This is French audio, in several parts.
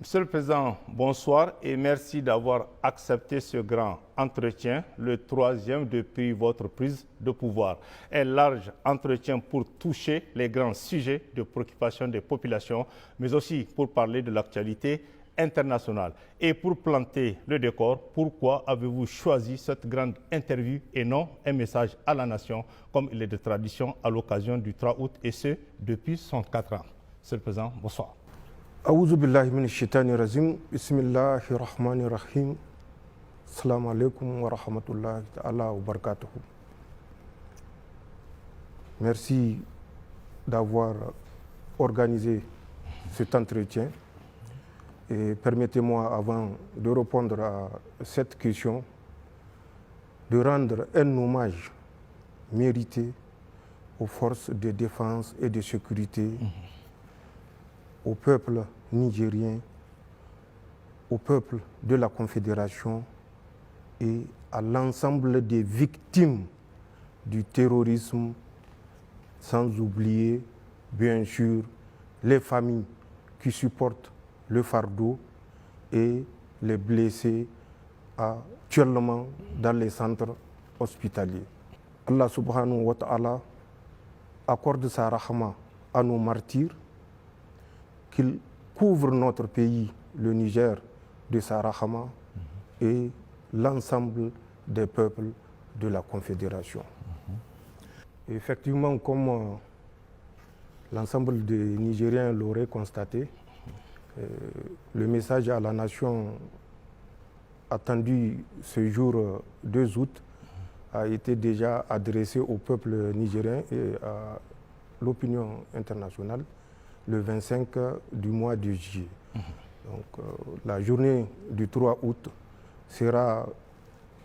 Monsieur le Président, bonsoir et merci d'avoir accepté ce grand entretien, le troisième depuis votre prise de pouvoir. Un large entretien pour toucher les grands sujets de préoccupation des populations, mais aussi pour parler de l'actualité internationale. Et pour planter le décor, pourquoi avez-vous choisi cette grande interview et non un message à la nation, comme il est de tradition à l'occasion du 3 août, et ce, depuis 64 ans? Monsieur le Président, bonsoir. Aouzu billahi minash shaitani rajim. Bismillahir rahmanir rahim. Assalamu alaikum wa rahmatullahi ta'ala wa barakatuh. Merci d'avoir organisé cet entretien. Et permettez-moi, avant de répondre à cette question, de rendre un hommage mérité aux forces de défense et de sécurité, au peuple nigérien, au peuple de la Confédération et à l'ensemble des victimes du terrorisme, sans oublier, bien sûr, les familles qui supportent le fardeau et les blessés actuellement dans les centres hospitaliers. Allah subhanahu wa ta'ala accorde sa rahma à nos martyrs, qu'il couvre notre pays, le Niger, de sa rahma et l'ensemble des peuples de la Confédération. Effectivement, comme l'ensemble des Nigériens l'auraient constaté, le message à la nation attendu ce jour 2 août a été déjà adressé au peuple nigérien et à l'opinion internationale le 25 du mois de juillet. Donc, la journée du 3 août sera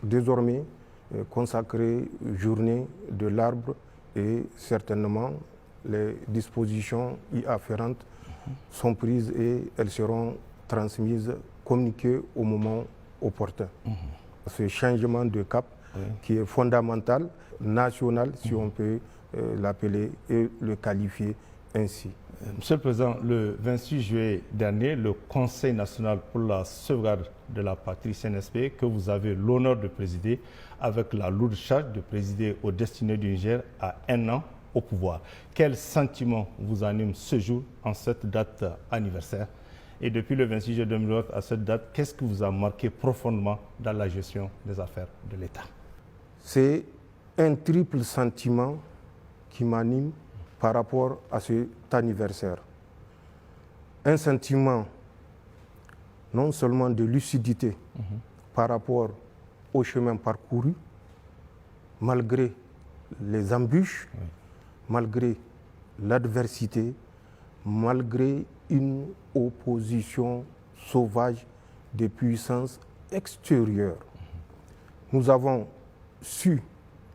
désormais consacrée journée de l'arbre et certainement les dispositions y afférentes sont prises et elles seront transmises, communiquées au moment opportun. Ce changement de cap qui est fondamental, national, si on peut l'appeler et le qualifier ainsi. Monsieur le Président, le 26 juillet dernier, le Conseil national pour la sauvegarde de la patrie CNSP, que vous avez l'honneur de présider, avec la lourde charge de présider aux destinées du Niger, à 1 an au pouvoir. Quel sentiment vous anime ce jour, en cette date anniversaire? Et depuis le 26 juillet 2008 à cette date, qu'est-ce qui vous a marqué profondément dans la gestion des affaires de l'État? C'est un triple sentiment qui m'anime par rapport à cet anniversaire. Un sentiment non seulement de lucidité par rapport au chemin parcouru, malgré les embûches, malgré l'adversité, malgré une opposition sauvage des puissances extérieures. Nous avons su,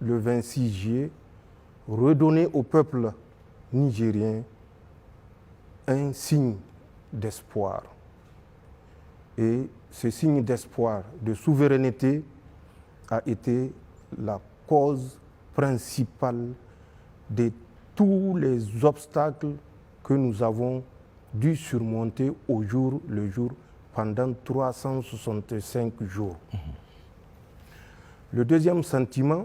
le 26 juillet, redonner au peuple nigérien un signe d'espoir. Et ce signe d'espoir, de souveraineté, a été la cause principale de tous les obstacles que nous avons dû surmonter au jour le jour pendant 365 jours. Le deuxième sentiment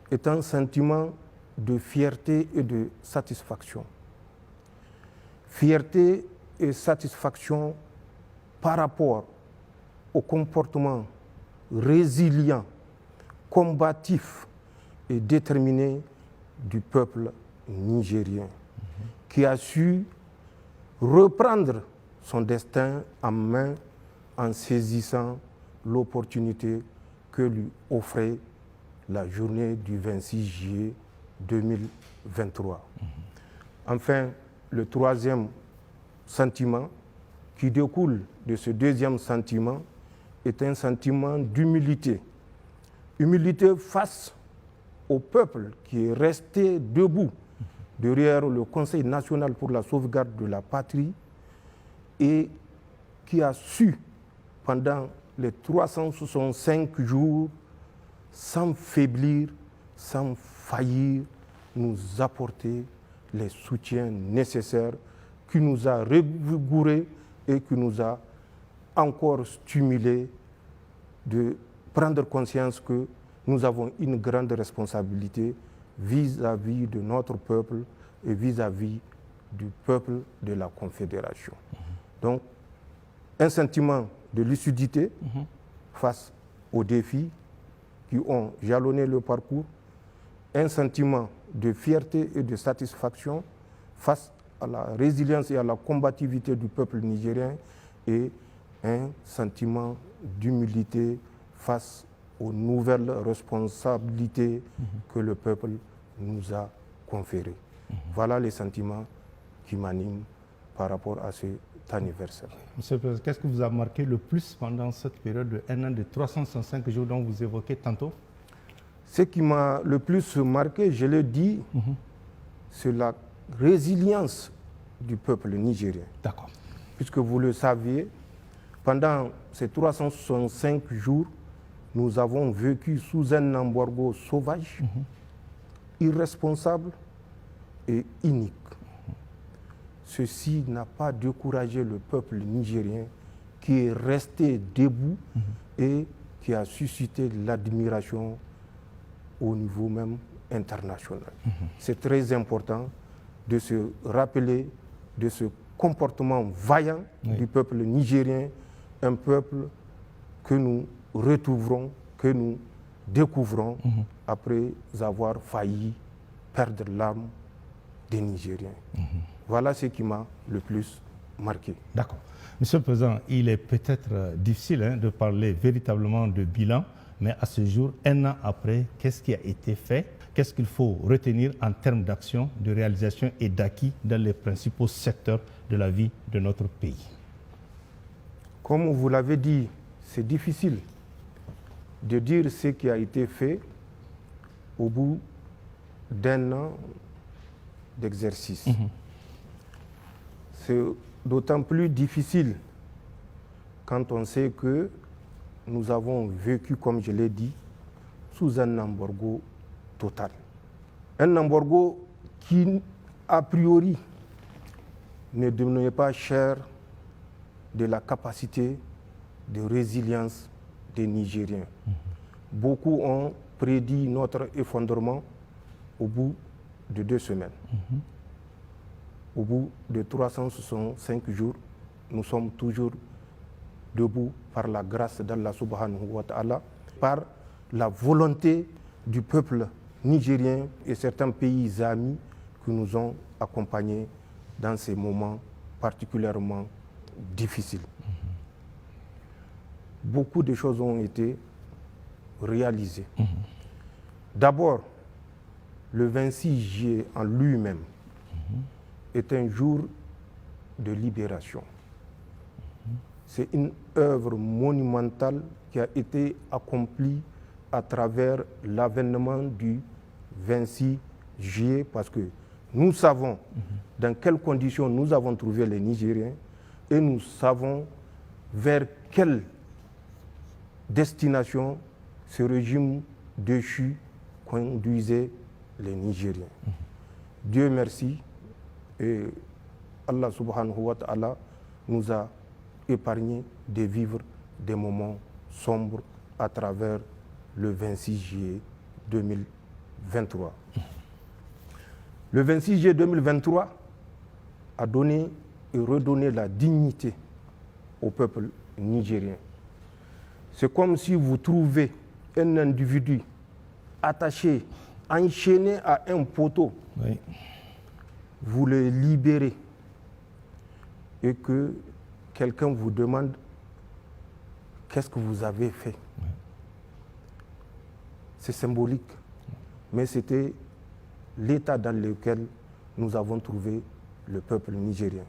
est un sentiment de fierté et de satisfaction. Fierté et satisfaction par rapport au comportement résilient, combatif et déterminé du peuple nigérien, qui a su reprendre son destin en main en saisissant l'opportunité que lui offrait la journée du 26 juillet 2023. Enfin, le troisième sentiment qui découle de ce deuxième sentiment est un sentiment d'humilité. Humilité face au peuple qui est resté debout derrière le Conseil national pour la sauvegarde de la patrie et qui a su, pendant les 365 jours, sans faiblir, sans faillir, nous apporter les soutiens nécessaires, qui nous a revigourés et qui nous a encore stimuler, de prendre conscience que nous avons une grande responsabilité vis-à-vis de notre peuple et vis-à-vis du peuple de la Confédération. Donc, un sentiment de lucidité face aux défis qui ont jalonné le parcours, un sentiment de fierté et de satisfaction face à la résilience et à la combativité du peuple nigérien et un sentiment d'humilité face aux nouvelles responsabilités que le peuple nous a conférées. Voilà les sentiments qui m'animent par rapport à cet anniversaire. Monsieur le Président, qu'est-ce que vous a marqué le plus pendant cette période de 1 an de 365 jours dont vous évoquez tantôt? Ce qui m'a le plus marqué, je l'ai dit, c'est la résilience du peuple nigérien. D'accord. Puisque vous le saviez, pendant ces 365 jours, nous avons vécu sous un embargo sauvage, irresponsable et inique. Ceci n'a pas découragé le peuple nigérien qui est resté debout et qui a suscité l'admiration au niveau même international. C'est très important de se rappeler de ce comportement vaillant du peuple nigérien, un peuple que nous retrouverons, que nous découvrons après avoir failli perdre l'âme des Nigériens. Voilà ce qui m'a le plus marqué. D'accord. Monsieur le Président, il est peut-être difficile de parler véritablement de bilan, mais à ce jour, 1 an après, qu'est-ce qui a été fait? Qu'est-ce qu'il faut retenir en termes d'action, de réalisation et d'acquis dans les principaux secteurs de la vie de notre pays? Comme vous l'avez dit, c'est difficile de dire ce qui a été fait au bout d'1 an d'exercice. C'est d'autant plus difficile quand on sait que nous avons vécu, comme je l'ai dit, sous un embargo total. Un embargo qui, a priori, ne donnait pas cher de la capacité de résilience des Nigériens. Beaucoup ont prédit notre effondrement au bout de 2 semaines. Au bout de 365 jours, nous sommes toujours debout par la grâce d'Allah subhanahu wa ta'ala, par la volonté du peuple nigérien et certains pays amis qui nous ont accompagnés dans ces moments particulièrement difficiles. Beaucoup de choses ont été réalisées. D'abord, le 26 juillet en lui-même est un jour de libération. C'est une œuvre monumentale qui a été accomplie à travers l'avènement du 26 juillet parce que nous savons dans quelles conditions nous avons trouvé les Nigériens et nous savons vers quelle destination ce régime déchu conduisait les Nigériens. Dieu merci et Allah subhanahu wa ta'ala nous a épargné de vivre des moments sombres à travers le 26 juillet 2023. Le 26 juillet 2023 a donné et redonné la dignité au peuple nigérien. C'est comme si vous trouvez un individu attaché, enchaîné à un poteau. Oui. Vous le libérez et que quelqu'un vous demande qu'est-ce que vous avez fait. C'est symbolique, mais c'était l'état dans lequel nous avons trouvé le peuple nigérien.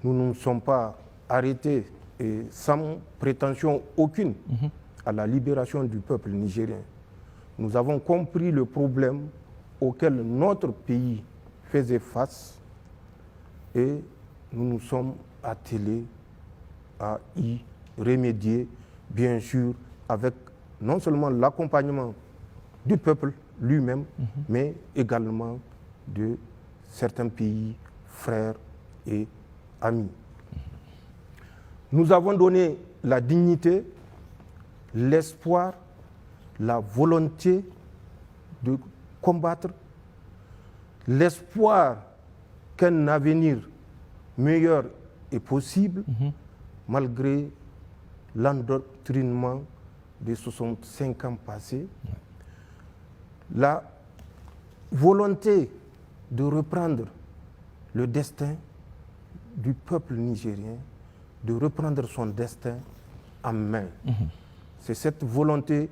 Nous ne nous sommes pas arrêtés et sans prétention aucune à la libération du peuple nigérien. Nous avons compris le problème auquel notre pays faisait face et nous nous sommes attelés à y remédier, bien sûr, avec non seulement l'accompagnement du peuple lui-même, mais également de certains pays frères et amis. Nous avons donné la dignité, l'espoir, la volonté de combattre, l'espoir qu'un avenir meilleur est possible, malgré l'endoctrinement des 65 ans passés. La volonté de reprendre le destin du peuple nigérien, de reprendre son destin en main. C'est cette volonté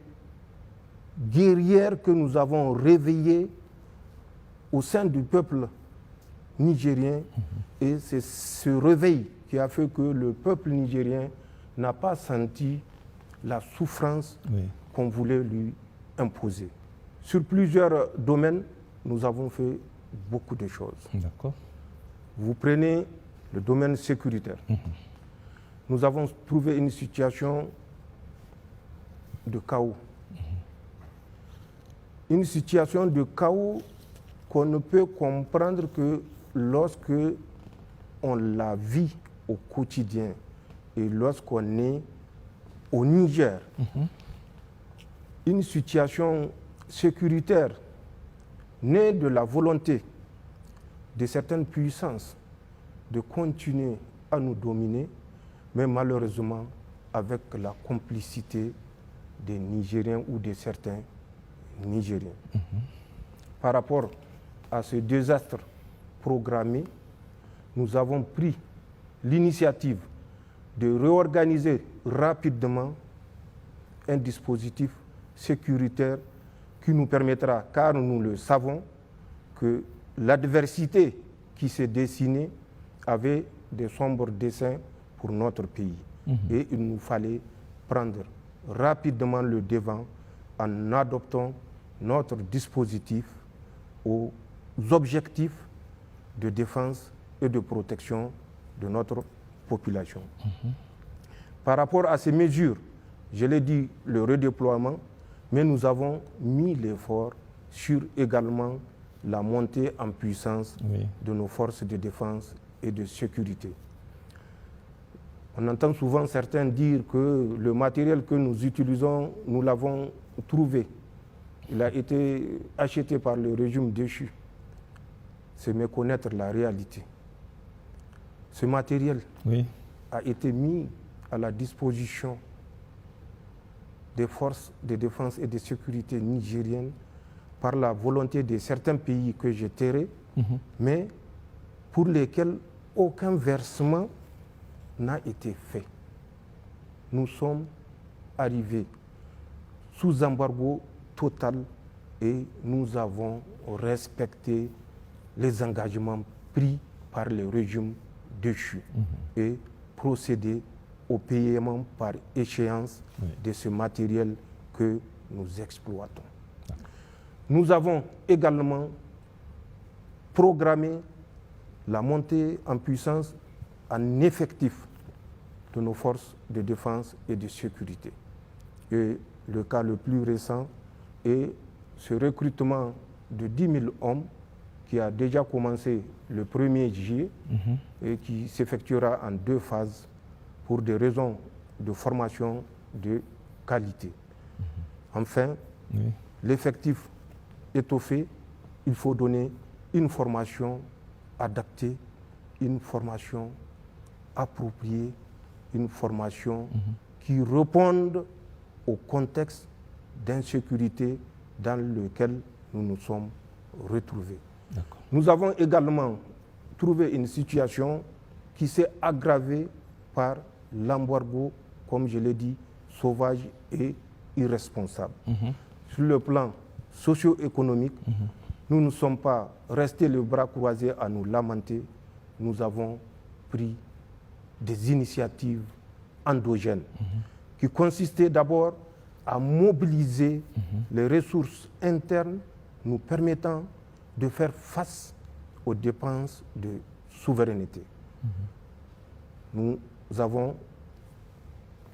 guerrière que nous avons réveillée au sein du peuple nigérien, et c'est ce réveil qui a fait que le peuple nigérien n'a pas senti la souffrance qu'on voulait lui imposer. Sur plusieurs domaines, nous avons fait beaucoup de choses. D'accord. Vous prenez le domaine sécuritaire. Nous avons trouvé une situation de chaos. Une situation de chaos qu'on ne peut comprendre que lorsque on la vit au quotidien et lorsqu'on est au Niger. Une situation sécuritaire née de la volonté de certaines puissances de continuer à nous dominer, mais malheureusement avec la complicité des Nigériens ou de certains Nigériens. Par rapport à ce désastre programmé, nous avons pris l'initiative de réorganiser rapidement un dispositif sécuritaire qui nous permettra, car nous le savons, que l'adversité qui s'est dessinée avait des sombres desseins pour notre pays. Et il nous fallait prendre rapidement le devant en adoptant notre dispositif aux objectifs de défense et de protection de notre population. Par rapport à ces mesures, je l'ai dit, le redéploiement, mais nous avons mis l'effort sur également la montée en puissance de nos forces de défense et de sécurité. On entend souvent certains dire que le matériel que nous utilisons, nous l'avons trouvé. Il a été acheté par le régime déchu. C'est méconnaître la réalité. Ce matériel a été mis à la disposition des forces de défense et de sécurité nigériennes par la volonté de certains pays que j'ai tairés, mais pour lesquels aucun versement n'a été fait. Nous sommes arrivés sous embargo total et nous avons respecté les engagements pris par le régime déchu et procédé au paiement par échéance de ce matériel que nous exploitons. Nous avons également programmé la montée en puissance en effectif de nos forces de défense et de sécurité. Et le cas le plus récent est ce recrutement de 10 000 hommes qui a déjà commencé le 1er juillet et qui s'effectuera en 2 phases pour des raisons de formation de qualité. Enfin, l'effectif étoffé, il faut donner une formation adaptée, une formation appropriée, une formation qui réponde au contexte d'insécurité dans lequel nous nous sommes retrouvés. Nous avons également trouvé une situation qui s'est aggravée par l'embargo, comme je l'ai dit, sauvage et irresponsable. Sur le plan socio-économique, nous ne sommes pas restés les bras croisés à nous lamenter. Nous avons pris des initiatives endogènes qui consistaient d'abord à mobiliser les ressources internes nous permettant de faire face aux dépenses de souveraineté. Nous avons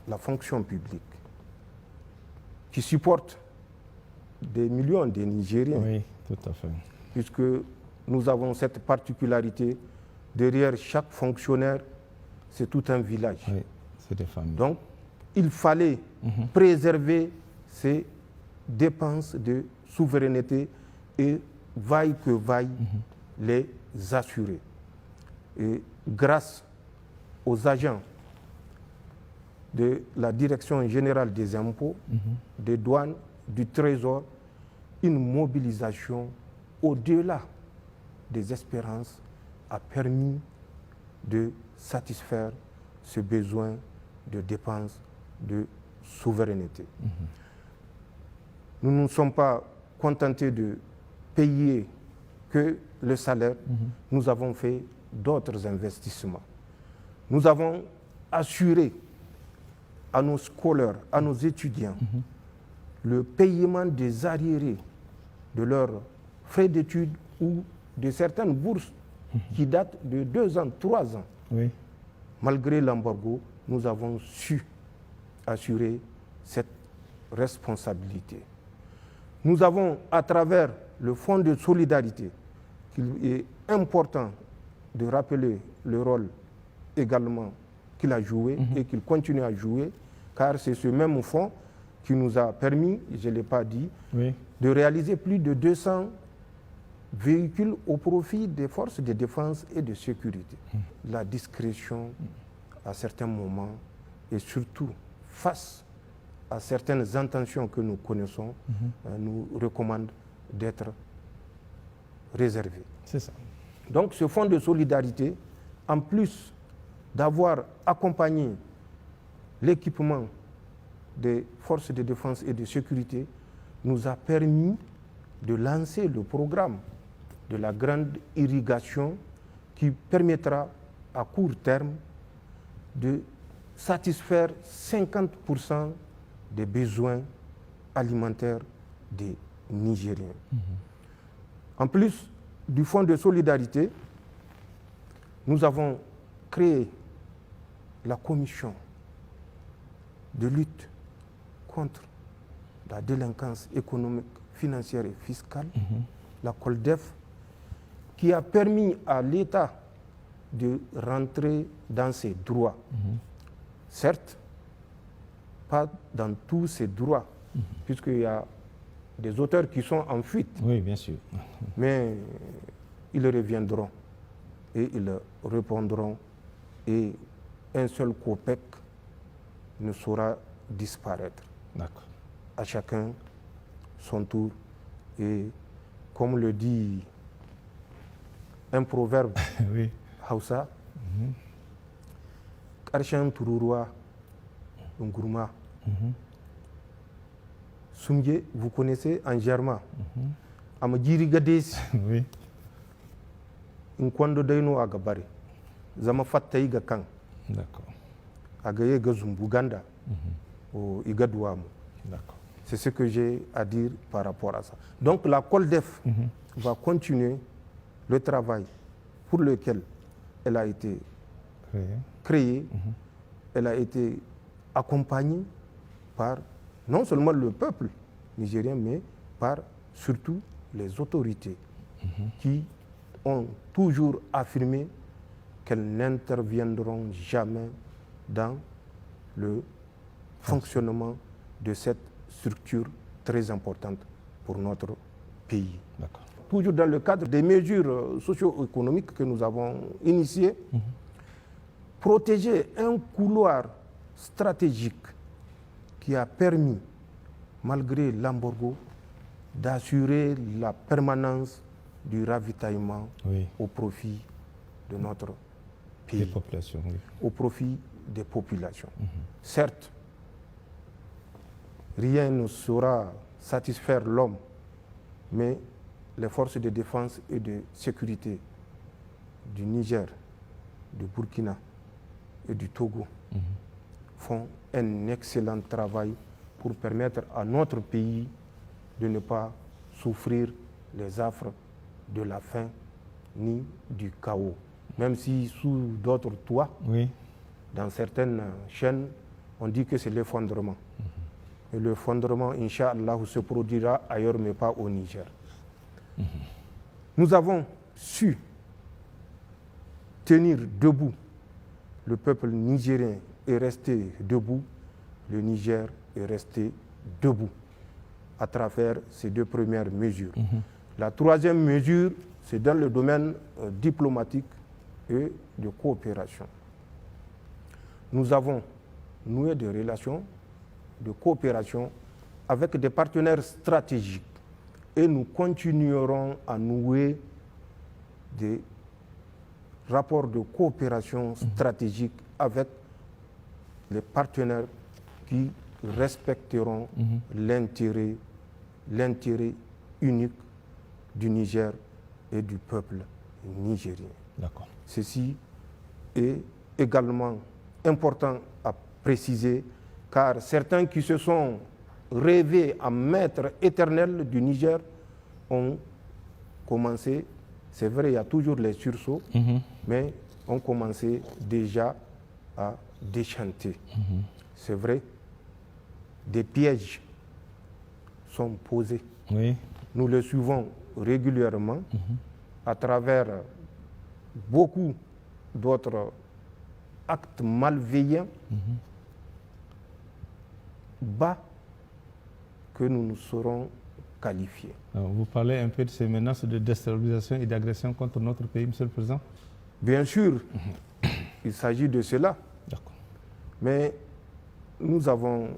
la fonction publique qui supporte des millions de Nigériens. Oui, tout à fait. Puisque nous avons cette particularité, derrière chaque fonctionnaire, c'est tout un village. Oui, C'est des familles. Donc, il fallait préserver ces dépenses de souveraineté et vaille que vaille les assurer. Et grâce aux agents de la Direction générale des impôts, des douanes, du Trésor, une mobilisation au-delà des espérances a permis de satisfaire ce besoin de dépenses de souveraineté. Nous ne nous sommes pas contentés de payer que le salaire, nous avons fait d'autres investissements. Nous avons assuré à nos scolaires, à nos étudiants, le paiement des arriérés de leurs frais d'études ou de certaines bourses qui datent de 2 ans, 3 ans. Oui. Malgré l'embargo, nous avons su assurer cette responsabilité. Nous avons, à travers le Fonds de solidarité, qu'il est important de rappeler le rôle également qu'il a joué et qu'il continue à jouer, car c'est ce même fonds qui nous a permis, je ne l'ai pas dit, de réaliser plus de 200 véhicules au profit des forces de défense et de sécurité. La discrétion, à certains moments, et surtout face à certaines intentions que nous connaissons, nous recommande d'être réservés. C'est ça. Donc ce fonds de solidarité, en plus d'avoir accompagné l'équipement des forces de défense et de sécurité, nous a permis de lancer le programme de la grande irrigation qui permettra à court terme de satisfaire 50% des besoins alimentaires des Nigériens. En plus du fonds de solidarité, nous avons créé la commission de lutte contre la délinquance économique, financière et fiscale, la COLDEF, qui a permis à l'État de rentrer dans ses droits. Certes, pas dans tous ses droits, puisqu'il y a des auteurs qui sont en fuite. Oui, bien sûr. Mais ils reviendront et ils répondront et un seul COPEC ne saura disparaître. D'accord. À chacun son tour. Et comme le dit un proverbe Oui. Hausa, Karshen Tururuwa Ngurma. Sumye, vous connaissez en germain. Amajiri Gades, Oui. Nkwando Daino Agabari. Zama Fattaï Gakan. D'accord. Agaye Gazumbuganda. Au Igadouam. D'accord. C'est ce que j'ai à dire par rapport à ça. Donc la COLDEF va continuer le travail pour lequel elle a été créée. Elle a été accompagnée par non seulement le peuple nigérien, mais par surtout les autorités qui ont toujours affirmé qu'elles n'interviendront jamais dans le fonctionnement de cette structure très importante pour notre pays. D'accord. Toujours dans le cadre des mesures socio-économiques que nous avons initiées, protéger un couloir stratégique qui a permis, malgré l'embargo, d'assurer la permanence du ravitaillement au profit de notre pays, des populations, au profit des populations. Certes, rien ne saura satisfaire l'homme, mais les forces de défense et de sécurité du Niger, du Burkina et du Togo font un excellent travail pour permettre à notre pays de ne pas souffrir les affres de la faim ni du chaos. Même si sous d'autres toits, dans certaines chaînes, on dit que c'est l'effondrement. Et l'effondrement, Inch'Allah, se produira ailleurs, mais pas au Niger. Nous avons su tenir debout le peuple nigérien est resté debout, le Niger est resté debout à travers ces 2 premières mesures. La 3e mesure, c'est dans le domaine diplomatique et de coopération. Nous avons noué des relations de coopération avec des partenaires stratégiques et nous continuerons à nouer des rapports de coopération stratégique avec les partenaires qui respecteront l'intérêt unique du Niger et du peuple nigérien. D'accord. Ceci est également important à préciser car certains qui se sont rêvés en maître éternel du Niger ont commencé, c'est vrai, il y a toujours les sursauts, mais ont commencé déjà à déchanter. C'est vrai, des pièges sont posés. Oui. Nous le suivons régulièrement à travers beaucoup d'autres actes malveillants bas que nous nous serons qualifiés. Alors, vous parlez un peu de ces menaces de déstabilisation et d'agression contre notre pays, Monsieur le Président? Bien sûr, il s'agit de cela. D'accord. Mais nous avons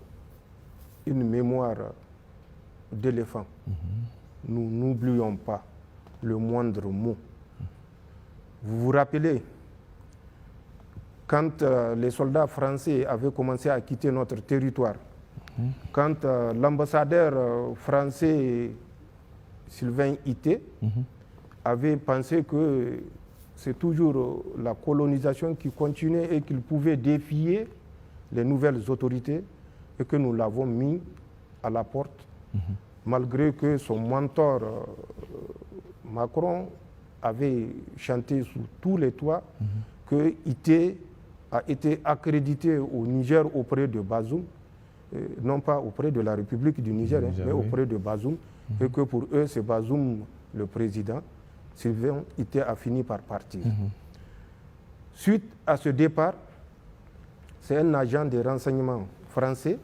une mémoire d'éléphant. Nous n'oublions pas le moindre mot. Vous vous rappelez, quand les soldats français avaient commencé à quitter notre territoire, quand l'ambassadeur français Sylvain Ité avait pensé que c'est toujours la colonisation qui continuait et qu'il pouvait défier les nouvelles autorités et que nous l'avons mis à la porte, malgré que son mentor Macron avait chanté sous tous les toits que Ité a été accrédité au Niger auprès de Bazoum, non pas auprès de la République du Niger, mais auprès de Bazoum, et que pour eux c'est Bazoum le président. Sylvain Ité a fini par partir. Suite à ce départ, c'est un agent de renseignement français,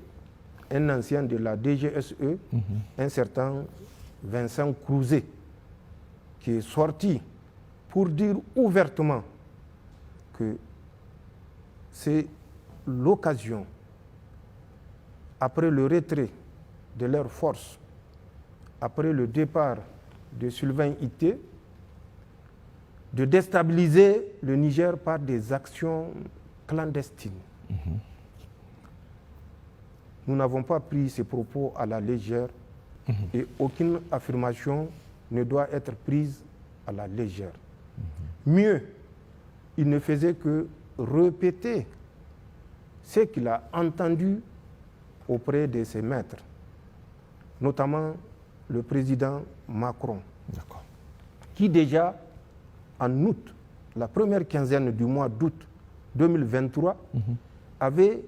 un ancien de la DGSE, un certain Vincent Crouzet, qui est sorti pour dire ouvertement que c'est l'occasion, après le retrait de leurs forces, après le départ de Sylvain Ité, de déstabiliser le Niger par des actions clandestines. Nous n'avons pas pris ces propos à la légère et aucune affirmation ne doit être prise à la légère. Mieux, il ne faisait que répéter ce qu'il a entendu auprès de ses maîtres, notamment le président Macron, qui déjà en août, la première quinzaine du mois d'août 2023, avait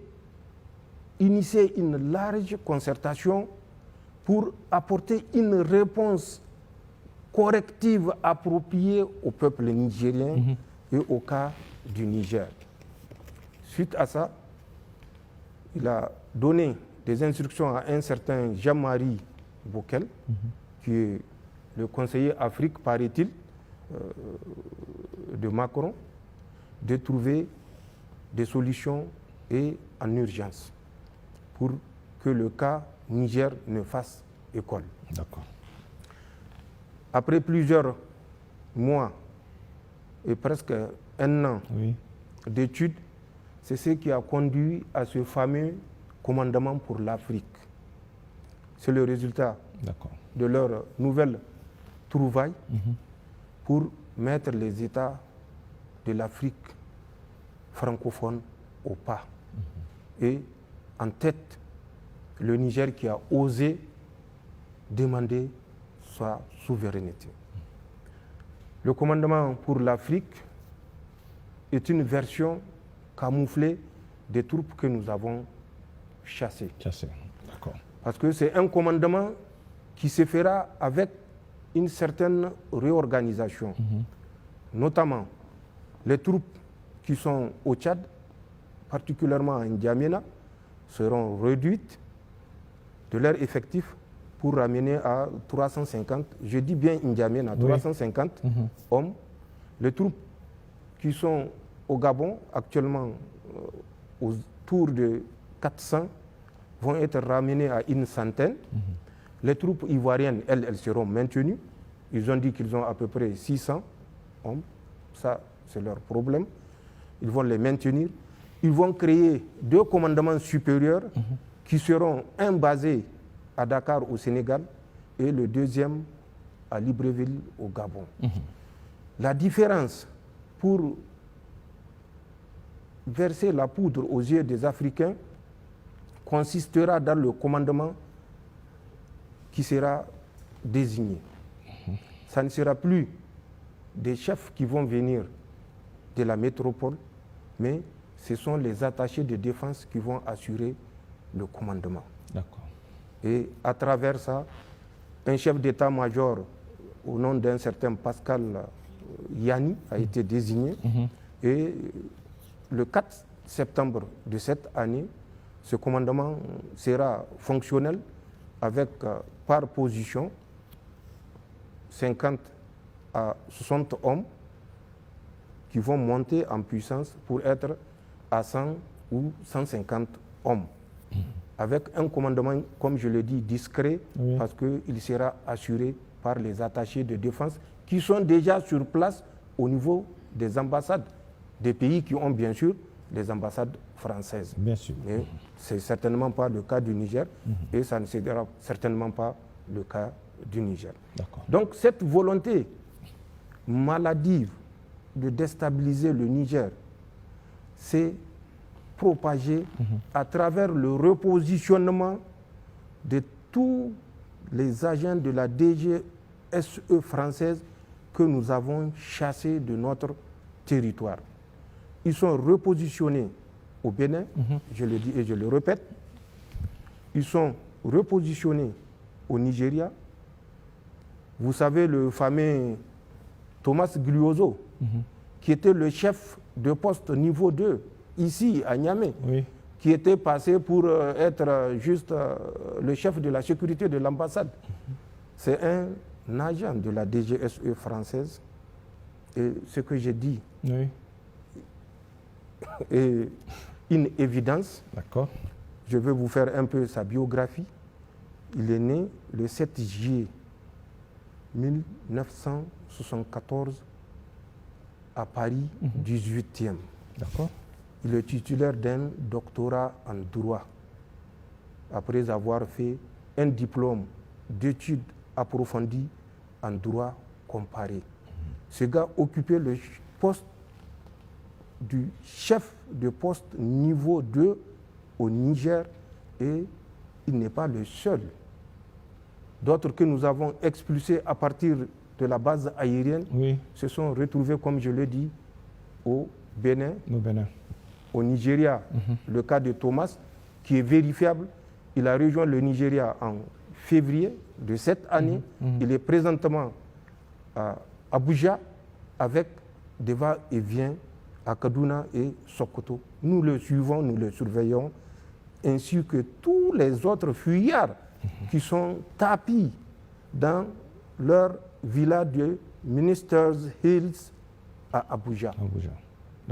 initié une large concertation pour apporter une réponse corrective appropriée au peuple nigérien et au cas du Niger. Suite à ça, il a donné des instructions à un certain Jean-Marie Bockel, qui est le conseiller Afrique, paraît-il, de Macron, de trouver des solutions et en urgence pour que le cas Niger ne fasse école. D'accord. Après plusieurs mois et presque un an d'études, c'est ce qui a conduit à ce fameux commandement pour l'Afrique. C'est le résultat de leur nouvelle trouvaille pour mettre les États de l'Afrique francophone au pas. Et en tête, le Niger qui a osé demander sa souveraineté. Le commandement pour l'Afrique est une version camouflée des troupes que nous avons chassées. D'accord. Parce que c'est un commandement qui se fera avec une certaine réorganisation, notamment les troupes qui sont au Tchad, particulièrement à N'Djamena, seront réduites de leur effectif pour ramener à 350, je dis bien N'Djamena, 350 hommes. Les troupes qui sont au Gabon, actuellement autour de 400, vont être ramenées à une centaine. Les troupes ivoiriennes, elles seront maintenues. Ils ont dit qu'ils ont à peu près 600 hommes. Ça, c'est leur problème. Ils vont les maintenir. Ils vont créer 2 commandements supérieurs qui seront un basé à Dakar au Sénégal et le deuxième à Libreville au Gabon. La différence pour verser la poudre aux yeux des Africains consistera dans le commandement qui sera désigné. Ça ne sera plus des chefs qui vont venir de la métropole, mais ce sont les attachés de défense qui vont assurer le commandement. D'accord. Et à travers ça, un chef d'état-major au nom d'un certain Pascal Yanni a été désigné. Et le 4 septembre de cette année, ce commandement sera fonctionnel avec par position 50 à 60 hommes qui vont monter en puissance pour être à 100 ou 150 hommes. Avec un commandement, comme je le dis, discret, parce qu'il sera assuré par les attachés de défense qui sont déjà sur place au niveau des ambassades des pays qui ont bien sûr des ambassades françaises. Bien sûr. Mais ce n'est certainement pas le cas du Niger et ça ne sera certainement pas le cas du Niger. Donc cette volonté maladive de déstabiliser le Niger s'est propagée à travers le repositionnement de tous les agents de la DGSE française que nous avons chassés de notre territoire. Ils sont repositionnés au Bénin, je le dis et je le répète. Ils sont repositionnés au Nigeria. Vous savez, le fameux Thomas Gliozo, qui était le chef de poste niveau 2, ici à Niamey, qui était passé pour être juste le chef de la sécurité de l'ambassade. C'est un agent de la DGSE française. Et ce que j'ai dit est une évidence. D'accord. Je vais vous faire un peu sa biographie. Il est né le 7 juillet 1974 à Paris, 18e. D'accord. Il est titulaire d'un doctorat en droit, après avoir fait un diplôme d'études approfondies en droit comparé. Ce gars occupait le poste du chef de poste niveau 2 au Niger et il n'est pas le seul. D'autres que nous avons expulsés à partir de la base aérienne se sont retrouvés, comme je l'ai dit, au Bénin, au Nigeria. Le cas de Thomas, qui est vérifiable, il a rejoint le Nigeria en février de cette année. Il est présentement à Abuja avec des va-et-vient à Kaduna et Sokoto. Nous le suivons, nous le surveillons, ainsi que tous les autres fuyards qui sont tapis dans leur villa de Ministers Hills à Abuja.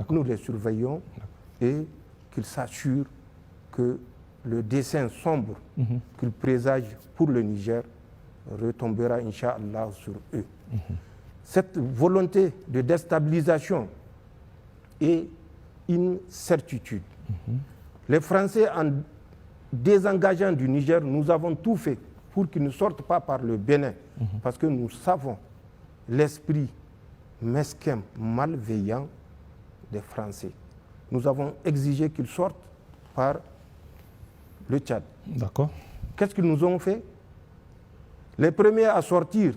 Nous les surveillons et qu'ils s'assurent que le dessein sombre qu'ils présagent pour le Niger retombera, Inch'Allah, sur eux. Cette volonté de déstabilisation est une certitude. Les Français, en désengageant du Niger, nous avons tout fait pour qu'ils ne sortent pas par le Bénin, parce que nous savons l'esprit mesquin, malveillant des Français. Nous avons exigé qu'ils sortent par le Tchad. D'accord. Qu'est-ce qu'ils nous ont fait? Les premiers à sortir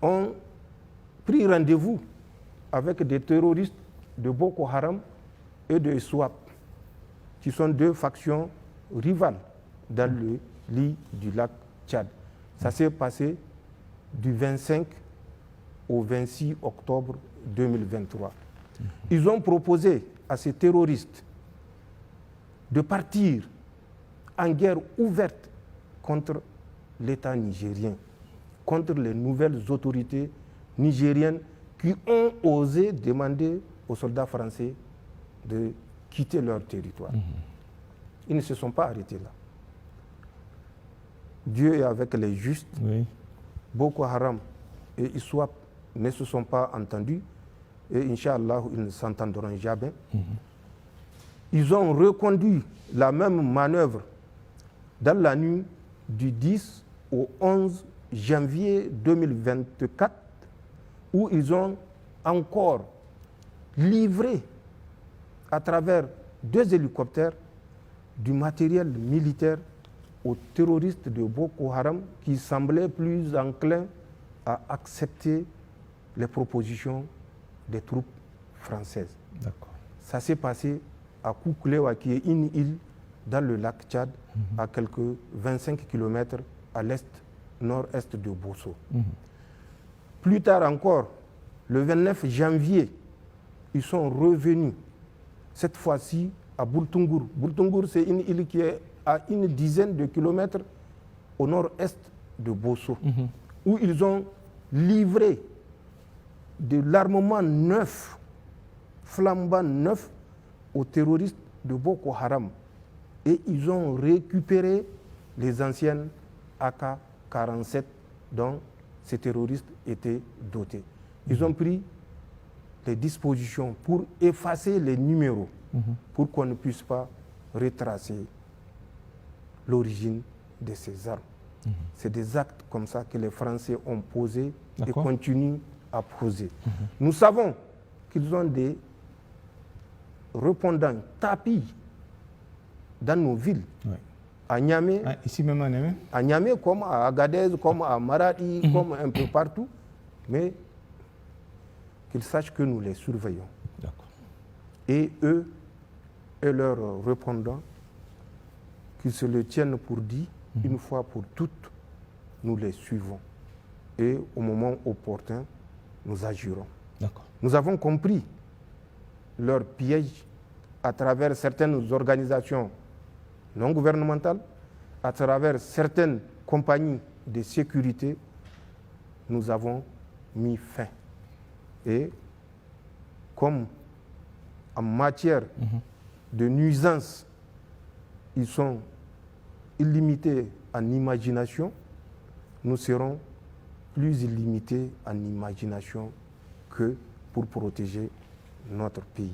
ont pris rendez-vous avec des terroristes de Boko Haram et de SWAP, qui sont 2 factions rivales dans le lit du lac Tchad. Ça s'est passé du 25 au 26 octobre 2023. Ils ont proposé à ces terroristes de partir en guerre ouverte contre l'État nigérien, contre les nouvelles autorités nigériennes qui ont osé demander aux soldats français de quitter leur territoire. Ils ne se sont pas arrêtés là. Dieu est avec les justes. Oui. Boko Haram et ISWAP ne se sont pas entendus et Inch'Allah, ils ne s'entendront jamais. Ils ont reconduit la même manœuvre dans la nuit du 10 au 11 janvier 2024 où ils ont encore livré à travers 2 hélicoptères du matériel militaire aux terroristes de Boko Haram qui semblaient plus enclins à accepter les propositions des troupes françaises. D'accord. Ça s'est passé à Kouklewa, qui est une île dans le lac Tchad, à quelques 25 km à l'est, nord-est de Bosso. Plus tard encore, le 29 janvier, ils sont revenus, cette fois-ci à Boultungour. Boultungour, c'est une île qui est à une dizaine de kilomètres au nord-est de Bosso, où ils ont livré de l'armement neuf, flambant neuf, aux terroristes de Boko Haram. Et ils ont récupéré les anciennes AK-47 dont ces terroristes étaient dotés. Ils ont pris les dispositions pour effacer les numéros, pour qu'on ne puisse pas retracer l'origine de ces armes. C'est des actes comme ça que les Français ont posés et continuent à poser. Nous savons qu'ils ont des répondants tapis dans nos villes. À Niamey, ici même à Niamey? À Niamey, comme à Agadez, comme à Maradi, comme un peu partout. Mais qu'ils sachent que nous les surveillons. Et eux et leurs répondants, qu'ils se le tiennent pour dit, une fois pour toutes, nous les suivons. Et au moment opportun, nous agirons. Nous avons compris leur piège à travers certaines organisations non gouvernementales, à travers certaines compagnies de sécurité. Nous avons mis fin. Et comme en matière de nuisance, ils sont illimités en imagination, nous serons plus illimités en imagination que pour protéger notre pays.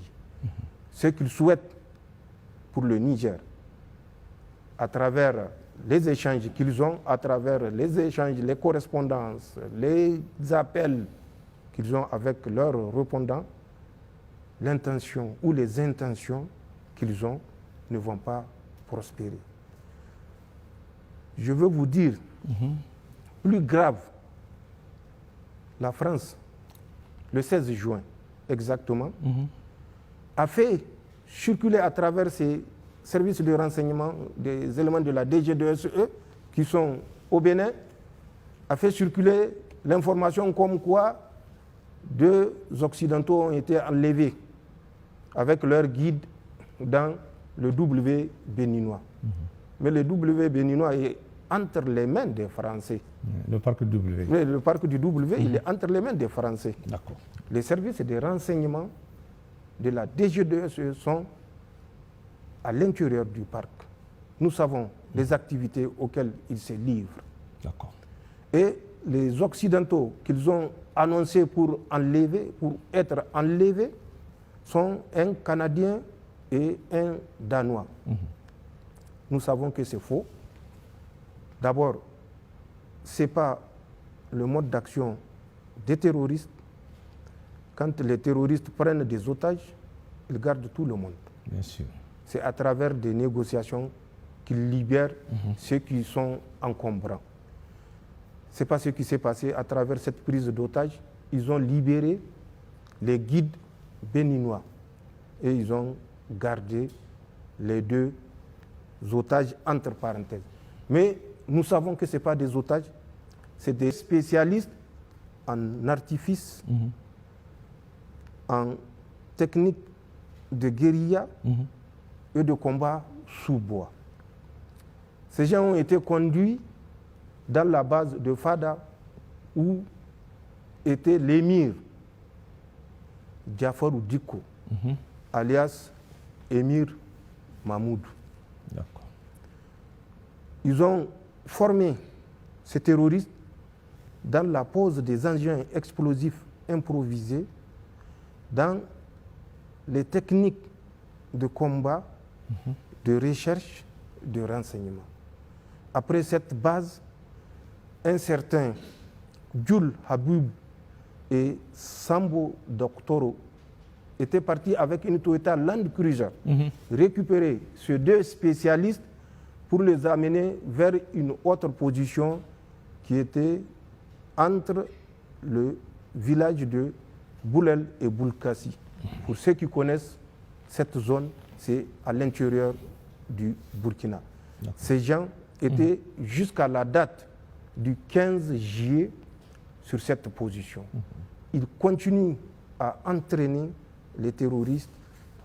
Ce qu'ils souhaitent pour le Niger, à travers les échanges qu'ils ont, à travers les échanges, les correspondances, les appels qu'ils ont avec leurs répondants, l'intention ou les intentions qu'ils ont ne vont pas prospérer. Je veux vous dire, plus grave, la France, le 16 juin exactement, a fait circuler à travers ses services de renseignement des éléments de la DGDSE qui sont au Bénin, a fait circuler l'information comme quoi 2 Occidentaux ont été enlevés avec leur guide dans le W béninois. Mais le W béninois est entre les mains des Français. Le parc du W. Mais le parc du W, il est entre les mains des Français. D'accord. Les services de renseignement de la DGDSE sont à l'intérieur du parc. Nous savons les activités auxquelles ils se livrent. D'accord. Et les Occidentaux qu'ils ont annoncés pour être enlevés, sont un Canadien et un Danois. Nous savons que c'est faux. D'abord, ce n'est pas le mode d'action des terroristes. Quand les terroristes prennent des otages, ils gardent tout le monde. Bien sûr. C'est à travers des négociations qu'ils libèrent ceux qui sont encombrants. Ce n'est pas ce qui s'est passé à travers cette prise d'otages. Ils ont libéré les guides béninois et ils ont gardé les 2 otages entre parenthèses. Mais nous savons que ce n'est pas des otages, c'est des spécialistes en artifice, en technique de guérilla et de combat sous bois. Ces gens ont été conduits dans la base de Fada où était l'émir Jafarou Diko, alias Émir Mahmoud. D'accord. Ils ont formé ces terroristes dans la pose des engins explosifs improvisés, dans les techniques de combat, de recherche, de renseignement. Après cette base, un certain Jules Habib et Sambo Doktoro étaient partis avec une Toyota Land Cruiser récupérer ces deux spécialistes pour les amener vers une autre position qui était entre le village de Boulel et Boulkassi. Pour ceux qui connaissent cette zone, c'est à l'intérieur du Burkina. Ces gens étaient jusqu'à la date du 15 juillet sur cette position. Ils continuent à entraîner les terroristes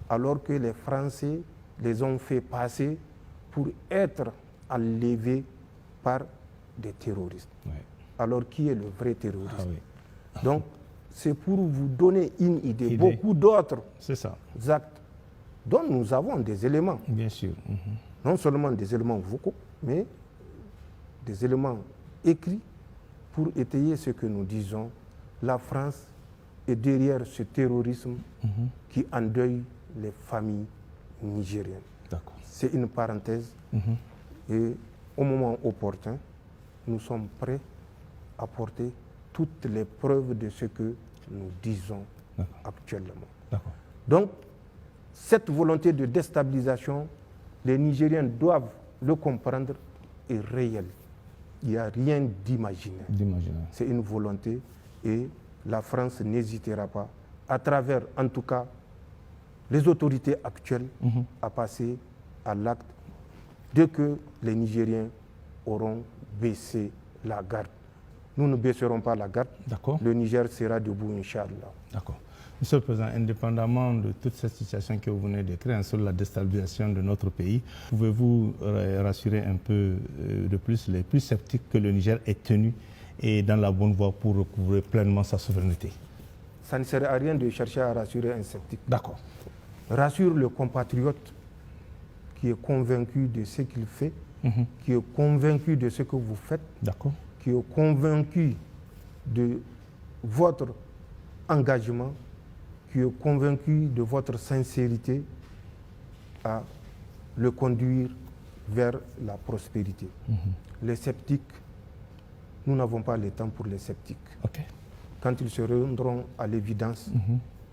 alors que les Français les ont fait passer pour être enlevés par des terroristes. Oui. Alors qui est le vrai terroriste? Ah oui. Donc, c'est pour vous donner une idée. Beaucoup d'autres actes dont nous avons des éléments. Bien sûr. Non seulement des éléments vocaux, mais des éléments écrits pour étayer ce que nous disons. La France est derrière ce terrorisme qui endeuille les familles nigériennes. C'est une parenthèse. Et au moment opportun, nous sommes prêts à porter toutes les preuves de ce que nous disons actuellement. Donc, cette volonté de déstabilisation, les Nigériens doivent le comprendre, est réelle. Il n'y a rien d'imaginaire. C'est une volonté et la France n'hésitera pas, à travers en tout cas les autorités actuelles, à passer à l'acte dès que les Nigériens auront baissé la garde. Nous ne baisserons pas la garde. Le Niger sera debout, Inch'Allah. D'accord. Monsieur le Président, indépendamment de toute cette situation que vous venez de créer sur la déstabilisation de notre pays, pouvez-vous rassurer un peu de plus les plus sceptiques que le Niger est tenu et dans la bonne voie pour recouvrer pleinement sa souveraineté? Ça ne sert à rien de chercher à rassurer un sceptique. D'accord. Rassure le compatriote qui est convaincu de ce qu'il fait, qui est convaincu de ce que vous faites, qui est convaincu de votre engagement, qui est convaincu de votre sincérité à le conduire vers la prospérité. Les sceptiques, nous n'avons pas le temps pour les sceptiques. Quand ils se rendront à l'évidence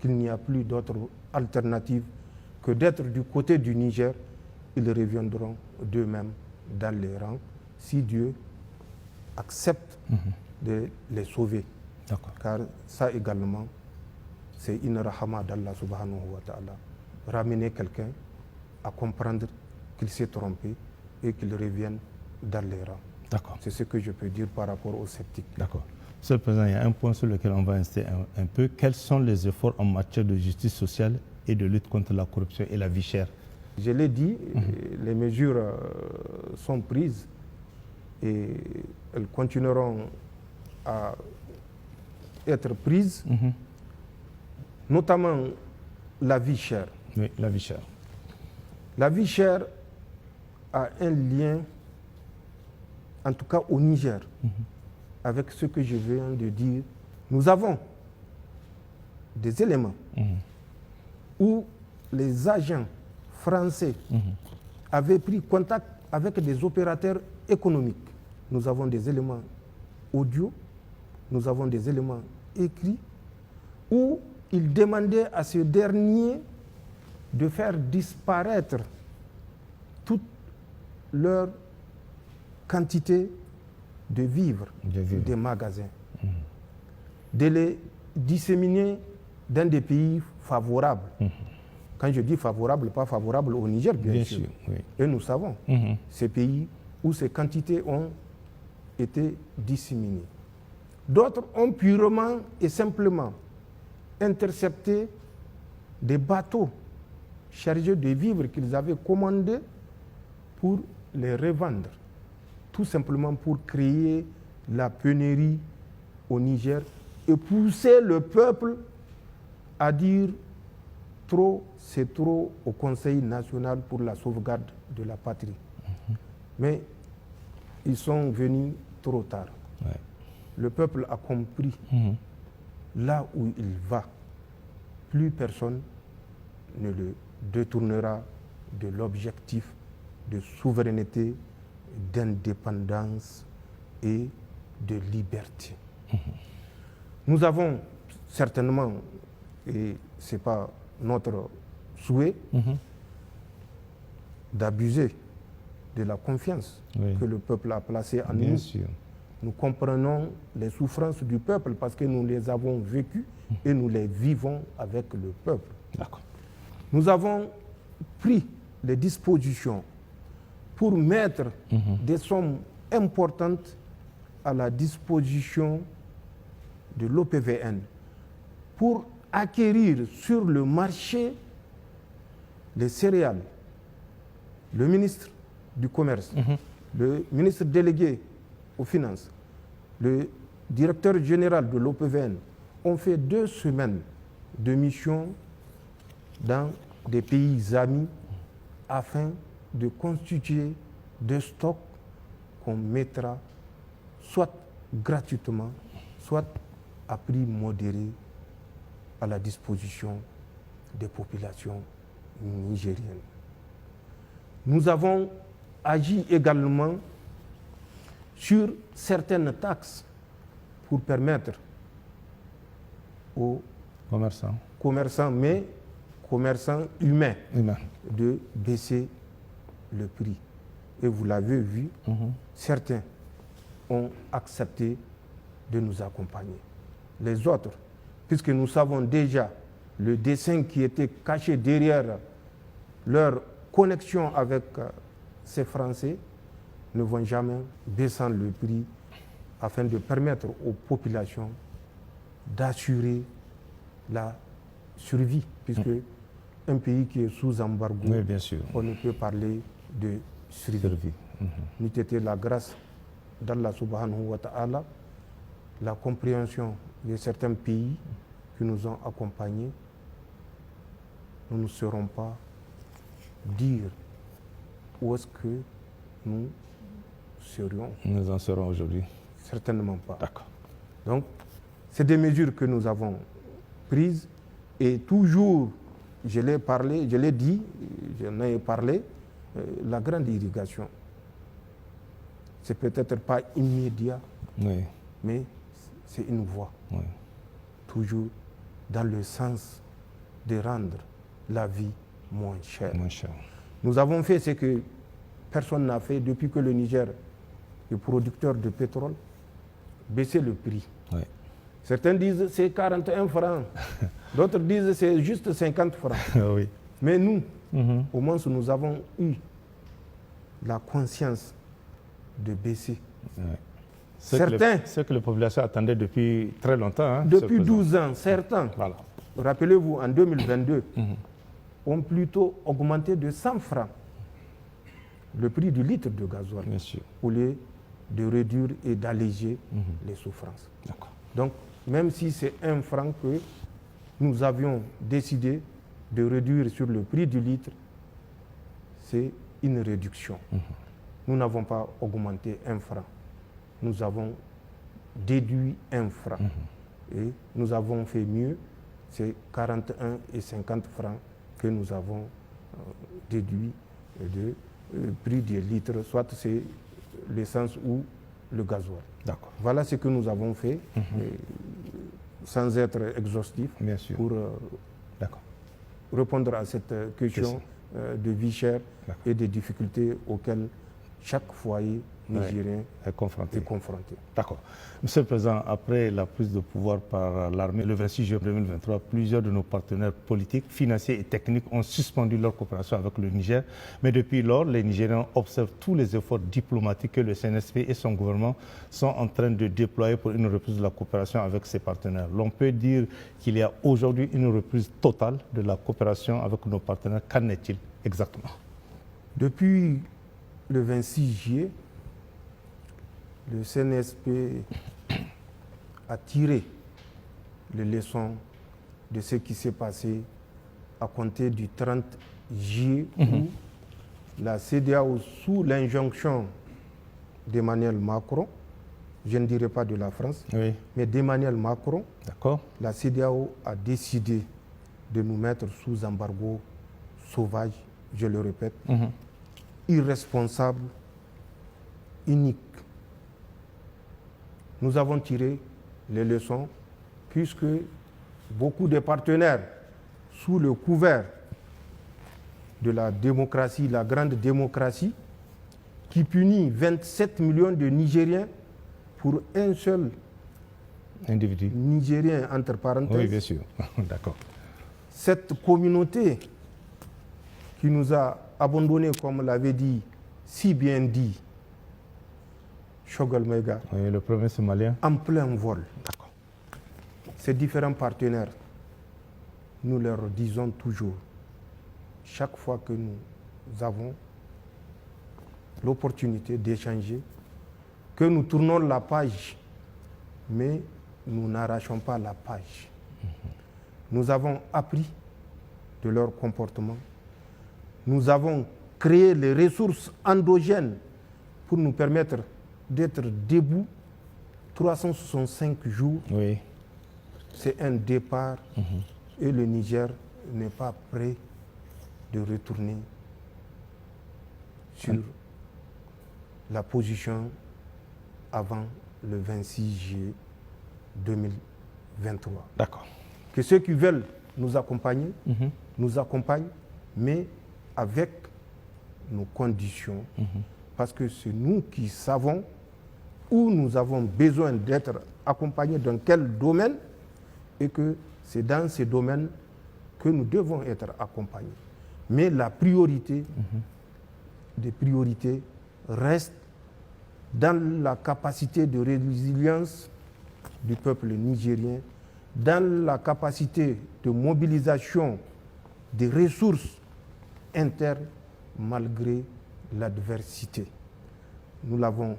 qu'il n'y a plus d'autre alternative que d'être du côté du Niger, ils reviendront d'eux-mêmes dans les rangs, si Dieu accepte de les sauver. Car ça également, c'est une rahama d'Allah subhanahu wa ta'ala. Ramener quelqu'un à comprendre qu'il s'est trompé et qu'il revienne dans les rangs. C'est ce que je peux dire par rapport aux sceptiques. Monsieur le Président, il y a un point sur lequel on va insister un peu. Quels sont les efforts en matière de justice sociale et de lutte contre la corruption et la vie chère? Je l'ai dit, les mesures sont prises et elles continueront à être prises, notamment la vie chère. Oui, la vie chère. La vie chère a un lien, en tout cas au Niger, avec ce que je viens de dire. Nous avons des éléments où les agents français avaient pris contact avec des opérateurs économiques. Nous avons des éléments audio, nous avons des éléments écrits où ils demandaient à ce dernier de faire disparaître toute leur quantité de vivres des magasins, de les disséminer dans des pays favorables. Quand je dis favorable, pas favorable au Niger, bien sûr. Et nous savons ces pays où ces quantités ont été disséminées. D'autres ont purement et simplement intercepté des bateaux chargés de vivres qu'ils avaient commandés pour les revendre, tout simplement pour créer la pénurie au Niger et pousser le peuple à dire trop, c'est trop au Conseil national pour la sauvegarde de la patrie. Mais ils sont venus trop tard. Ouais. Le peuple a compris là où il va. Plus personne ne le détournera de l'objectif de souveraineté, d'indépendance et de liberté. Nous avons certainement, et ce n'est pas notre souhait, d'abuser de la confiance que le peuple a placée en nous. Sûr. Nous comprenons les souffrances du peuple parce que nous les avons vécues et nous les vivons avec le peuple. Nous avons pris les dispositions pour mettre des sommes importantes à la disposition de l'OPVN pour acquérir sur le marché les céréales. Le ministre du Commerce, le ministre délégué aux Finances, le directeur général de l'OPVN ont fait 2 semaines de mission dans des pays amis afin de constituer des stocks qu'on mettra soit gratuitement, soit à prix modéré à la disposition des populations nigériennes. Nous avons agi également sur certaines taxes pour permettre aux commerçants, mais commerçants humains, de baisser le prix. Et vous l'avez vu, certains ont accepté de nous accompagner. Les autres, puisque nous savons déjà le dessein qui était caché derrière leur connexion avec ces Français, ne vont jamais baisser le prix afin de permettre aux populations d'assurer la survie, puisque un pays qui est sous embargo, on ne peut parler de survie. N'eût été la grâce d'Allah subhanahu wa ta'ala, la compréhension de certains pays qui nous ont accompagnés, nous ne saurons pas dire où est-ce que nous serions. Nous en serons aujourd'hui. Certainement pas. D'accord. Donc, c'est des mesures que nous avons prises et toujours, je l'ai dit, j'en ai parlé, la grande irrigation, c'est peut-être pas immédiat, mais c'est une voie. Toujours dans le sens de rendre la vie moins chère. Nous avons fait ce que personne n'a fait depuis que le Niger est producteur de pétrole, baisser le prix. Certains disent c'est 41 francs, d'autres disent c'est juste 50 francs. Mais nous, au moins nous avons eu la conscience de baisser. Ce que les populations attendaient depuis très longtemps. Depuis 12 ans, certains, rappelez-vous, en 2022, ont plutôt augmenté de 100 francs le prix du litre de gasoil au lieu de réduire et d'alléger les souffrances. Donc, même si c'est 1 franc que nous avions décidé de réduire sur le prix du litre, c'est une réduction. Nous n'avons pas augmenté 1 franc. Nous avons déduit 1 franc. Et nous avons fait mieux, c'est 41 et 50 francs que nous avons déduit de prix des litres, soit c'est l'essence ou le gasoil. Voilà ce que nous avons fait, sans être exhaustif, pour répondre à cette question de vie chère et des difficultés auxquelles chaque foyer nigérien est confronté. D'accord. Monsieur le Président, après la prise de pouvoir par l'armée le 26 juillet 2023, plusieurs de nos partenaires politiques, financiers et techniques ont suspendu leur coopération avec le Niger. Mais depuis lors, les Nigériens observent tous les efforts diplomatiques que le CNSP et son gouvernement sont en train de déployer pour une reprise de la coopération avec ses partenaires. L'on peut dire qu'il y a aujourd'hui une reprise totale de la coopération avec nos partenaires. Qu'en est-il exactement? Depuis le 26 juillet, le CNSP a tiré les leçons de ce qui s'est passé à compter du 30 juillet où la CEDEAO, sous l'injonction d'Emmanuel Macron, je ne dirais pas de la France, Oui. mais d'Emmanuel Macron, D'accord. la CEDEAO a décidé de nous mettre sous embargo sauvage, je le répète, irresponsable, unique. Nous avons tiré les leçons puisque beaucoup de partenaires, sous le couvert de la démocratie, la grande démocratie, qui punit 27 millions de Nigériens pour un seul Individu. Nigérien, entre parenthèses. Oui, bien sûr. D'accord. Cette communauté qui nous a abandonnés, comme l'avait dit, si bien dit, Choguel Maïga, Oui, le premier Somalien. en plein vol. D'accord. Ces différents partenaires, nous leur disons toujours, chaque fois que nous avons l'opportunité d'échanger, que nous tournons la page, mais nous n'arrachons pas la page. Nous avons appris de leur comportement. Nous avons créé les ressources endogènes pour nous permettre d'être debout 365 jours. Oui. C'est un départ et le Niger n'est pas prêt de retourner sur la position avant le 26 juillet 2023. D'accord. Que ceux qui veulent nous accompagner, nous accompagnent, mais avec nos conditions, parce que c'est nous qui savons où nous avons besoin d'être accompagnés dans quel domaine, et que c'est dans ces domaines que nous devons être accompagnés. Mais la priorité des priorités reste dans la capacité de résilience du peuple nigérien, dans la capacité de mobilisation des ressources internes malgré l'adversité. Nous l'avons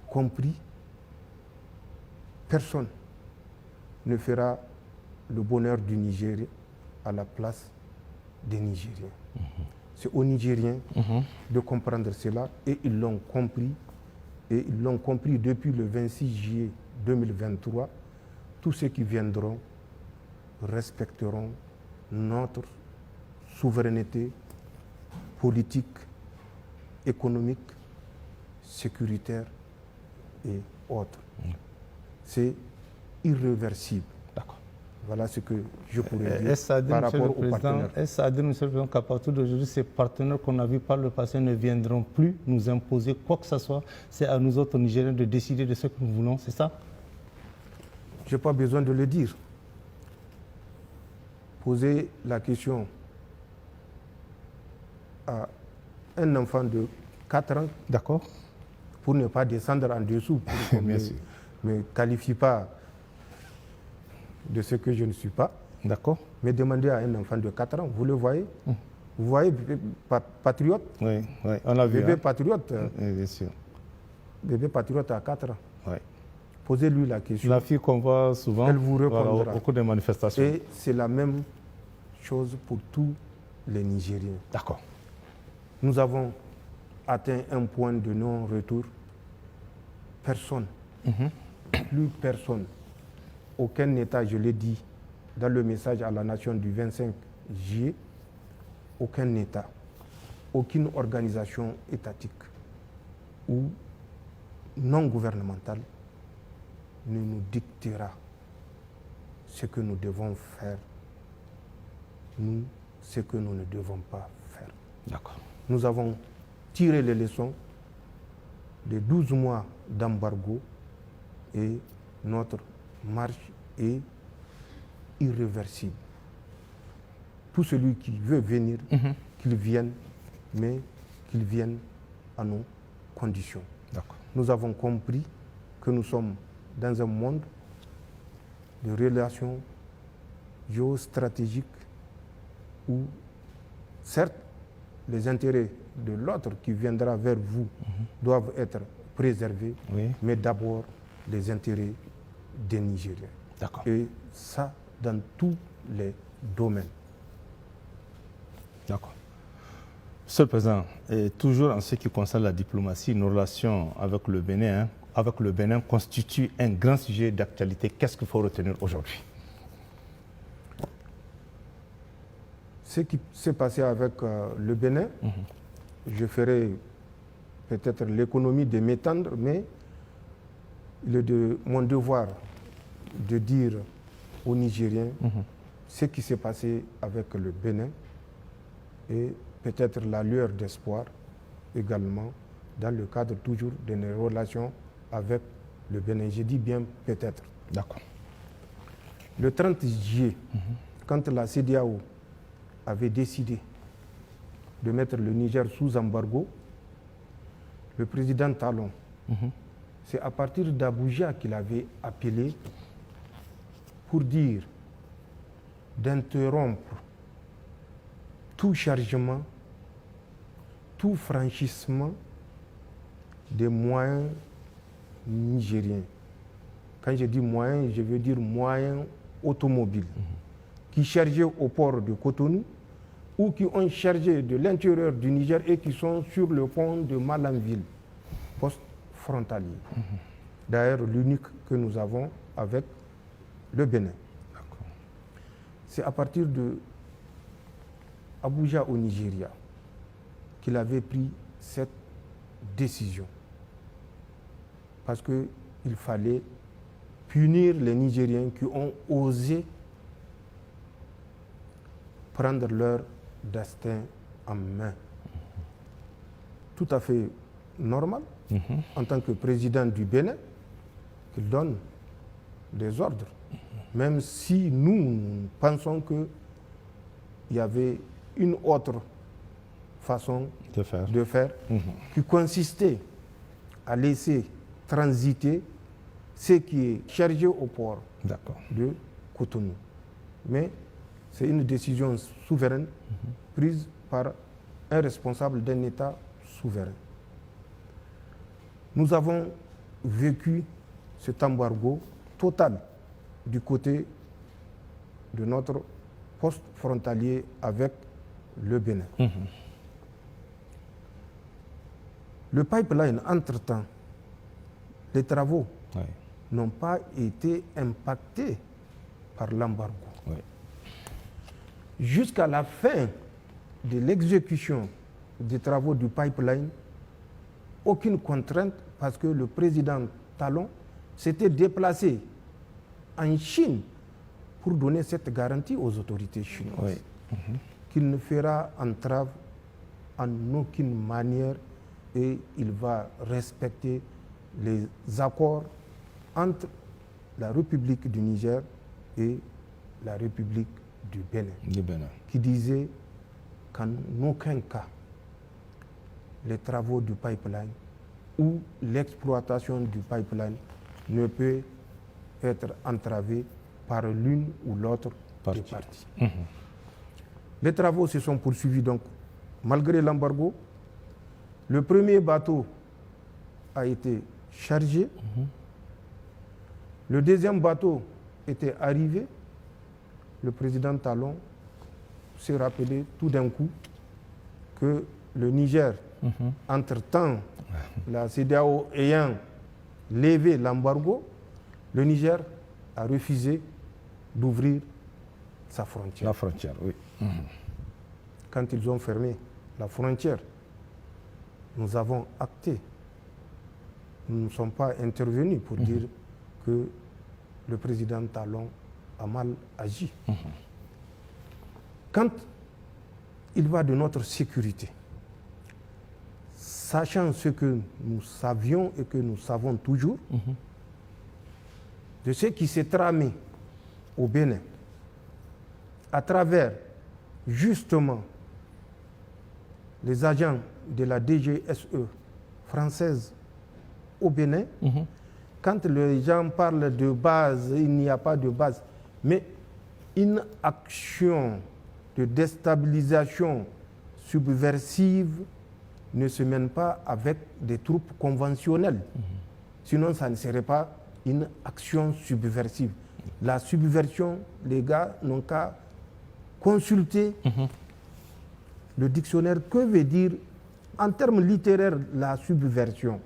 compris, personne ne fera le bonheur du Niger à la place des Nigériens. C'est aux Nigériens de comprendre cela et ils l'ont compris. Et ils l'ont compris depuis le 26 juillet 2023. Tous ceux qui viendront respecteront notre souveraineté politique, économique, sécuritaire et autres. C'est irréversible. D'accord. Voilà ce que je pourrais dire par rapport aux partenaires. Est-ce à dire, Monsieur le Président, qu'à partir d'aujourd'hui, ces partenaires qu'on a vus par le passé ne viendront plus nous imposer quoi que ce soit? C'est à nous autres Nigériens de décider de ce que nous voulons, c'est ça? Je n'ai pas besoin de le dire. Poser la question à un enfant de 4 ans, d'accord, pour ne pas descendre en dessous, pour qu'on ne me qualifie pas de ce que je ne suis pas. D'accord. Mais demander à un enfant de 4 ans, vous le voyez, vous voyez, patriote. Oui, oui, on l'a vu. Bébé patriote. Oui, bien sûr. Bébé patriote à 4 ans. Oui. Posez-lui la question. La fille qu'on voit souvent, elle vous répondra. Voilà, beaucoup de manifestations. Et c'est la même chose pour tous les Nigériens. D'accord. Nous avons atteint un point de non-retour. Personne, plus personne, aucun État, je l'ai dit dans le message à la nation du 25 juillet, aucun État, aucune organisation étatique ou non gouvernementale ne nous dictera ce que nous devons faire, nous, ce que nous ne devons pas faire. D'accord. Nous avons tiré les leçons de 12 mois d'embargo et notre marche est irréversible. Tout celui qui veut venir, qu'il vienne, mais qu'il vienne à nos conditions. Nous avons compris que nous sommes dans un monde de relations géostratégiques où, certes, les intérêts de l'autre qui viendra vers vous doivent être préservés, mais d'abord les intérêts des Nigériens. D'accord. Et ça, dans tous les domaines. D'accord. Monsieur le Président, et toujours en ce qui concerne la diplomatie, nos relations avec le Bénin constituent un grand sujet d'actualité. Qu'est-ce qu'il faut retenir aujourd'hui? Ce qui s'est passé avec le Bénin, je ferai peut-être l'économie de m'étendre, mais il est de mon devoir de dire aux Nigériens ce qui s'est passé avec le Bénin et peut-être la lueur d'espoir également dans le cadre toujours de nos relations avec le Bénin. Je dis bien peut-être. D'accord. Le 30 juillet, quand la CEDEAO avait décidé de mettre le Niger sous embargo, le président Talon, c'est à partir d'Abuja qu'il avait appelé pour dire d'interrompre tout chargement, tout franchissement des moyens nigériens. Quand je dis moyens, je veux dire moyens automobiles qui chargeaient au port de Cotonou ou qui ont chargé de l'intérieur du Niger et qui sont sur le pont de Malanville, poste frontalier. D'ailleurs, l'unique que nous avons avec le Bénin. C'est à partir de Abuja au Nigeria qu'il avait pris cette décision. Parce qu'il fallait punir les Nigériens qui ont osé prendre leur destin en main. Tout à fait normal, en tant que président du Bénin, qu'il donne des ordres. Même si nous pensons qu'il y avait une autre façon de faire qui consistait à laisser transiter ce qui est chargé au port de Cotonou. Mais c'est une décision souveraine prise par un responsable d'un État souverain. Nous avons vécu cet embargo total du côté de notre poste frontalier avec le Bénin. Le pipeline, entre-temps, les travaux n'ont pas été impactés par l'embargo. Jusqu'à la fin de l'exécution des travaux du pipeline, aucune contrainte parce que le président Talon s'était déplacé en Chine pour donner cette garantie aux autorités chinoises qu'il ne fera entrave en aucune manière et il va respecter les accords entre la République du Niger et la République du Bénin, qui disait qu'en aucun cas les travaux du pipeline ou l'exploitation du pipeline ne peut être entravée par l'une ou l'autre des parties. Les travaux se sont poursuivis donc malgré l'embargo. Le premier bateau a été chargé. Le deuxième bateau était arrivé. Le président Talon s'est rappelé tout d'un coup que le Niger, entre-temps, la CEDEAO ayant levé l'embargo, le Niger a refusé d'ouvrir sa frontière. La frontière, oui. Quand ils ont fermé la frontière, nous avons acté. Nous ne sommes pas intervenus pour dire que le président Talon a mal agi. Quand il va de notre sécurité, sachant ce que nous savions et que nous savons toujours, de ce qui s'est tramé au Bénin, à travers justement les agents de la DGSE française au Bénin, quand les gens parlent de base, il n'y a pas de base, mais une action de déstabilisation subversive ne se mène pas avec des troupes conventionnelles. Sinon, ça ne serait pas une action subversive. La subversion, les gars n'ont qu'à consulter le dictionnaire. Que veut dire, en termes littéraires, la subversion?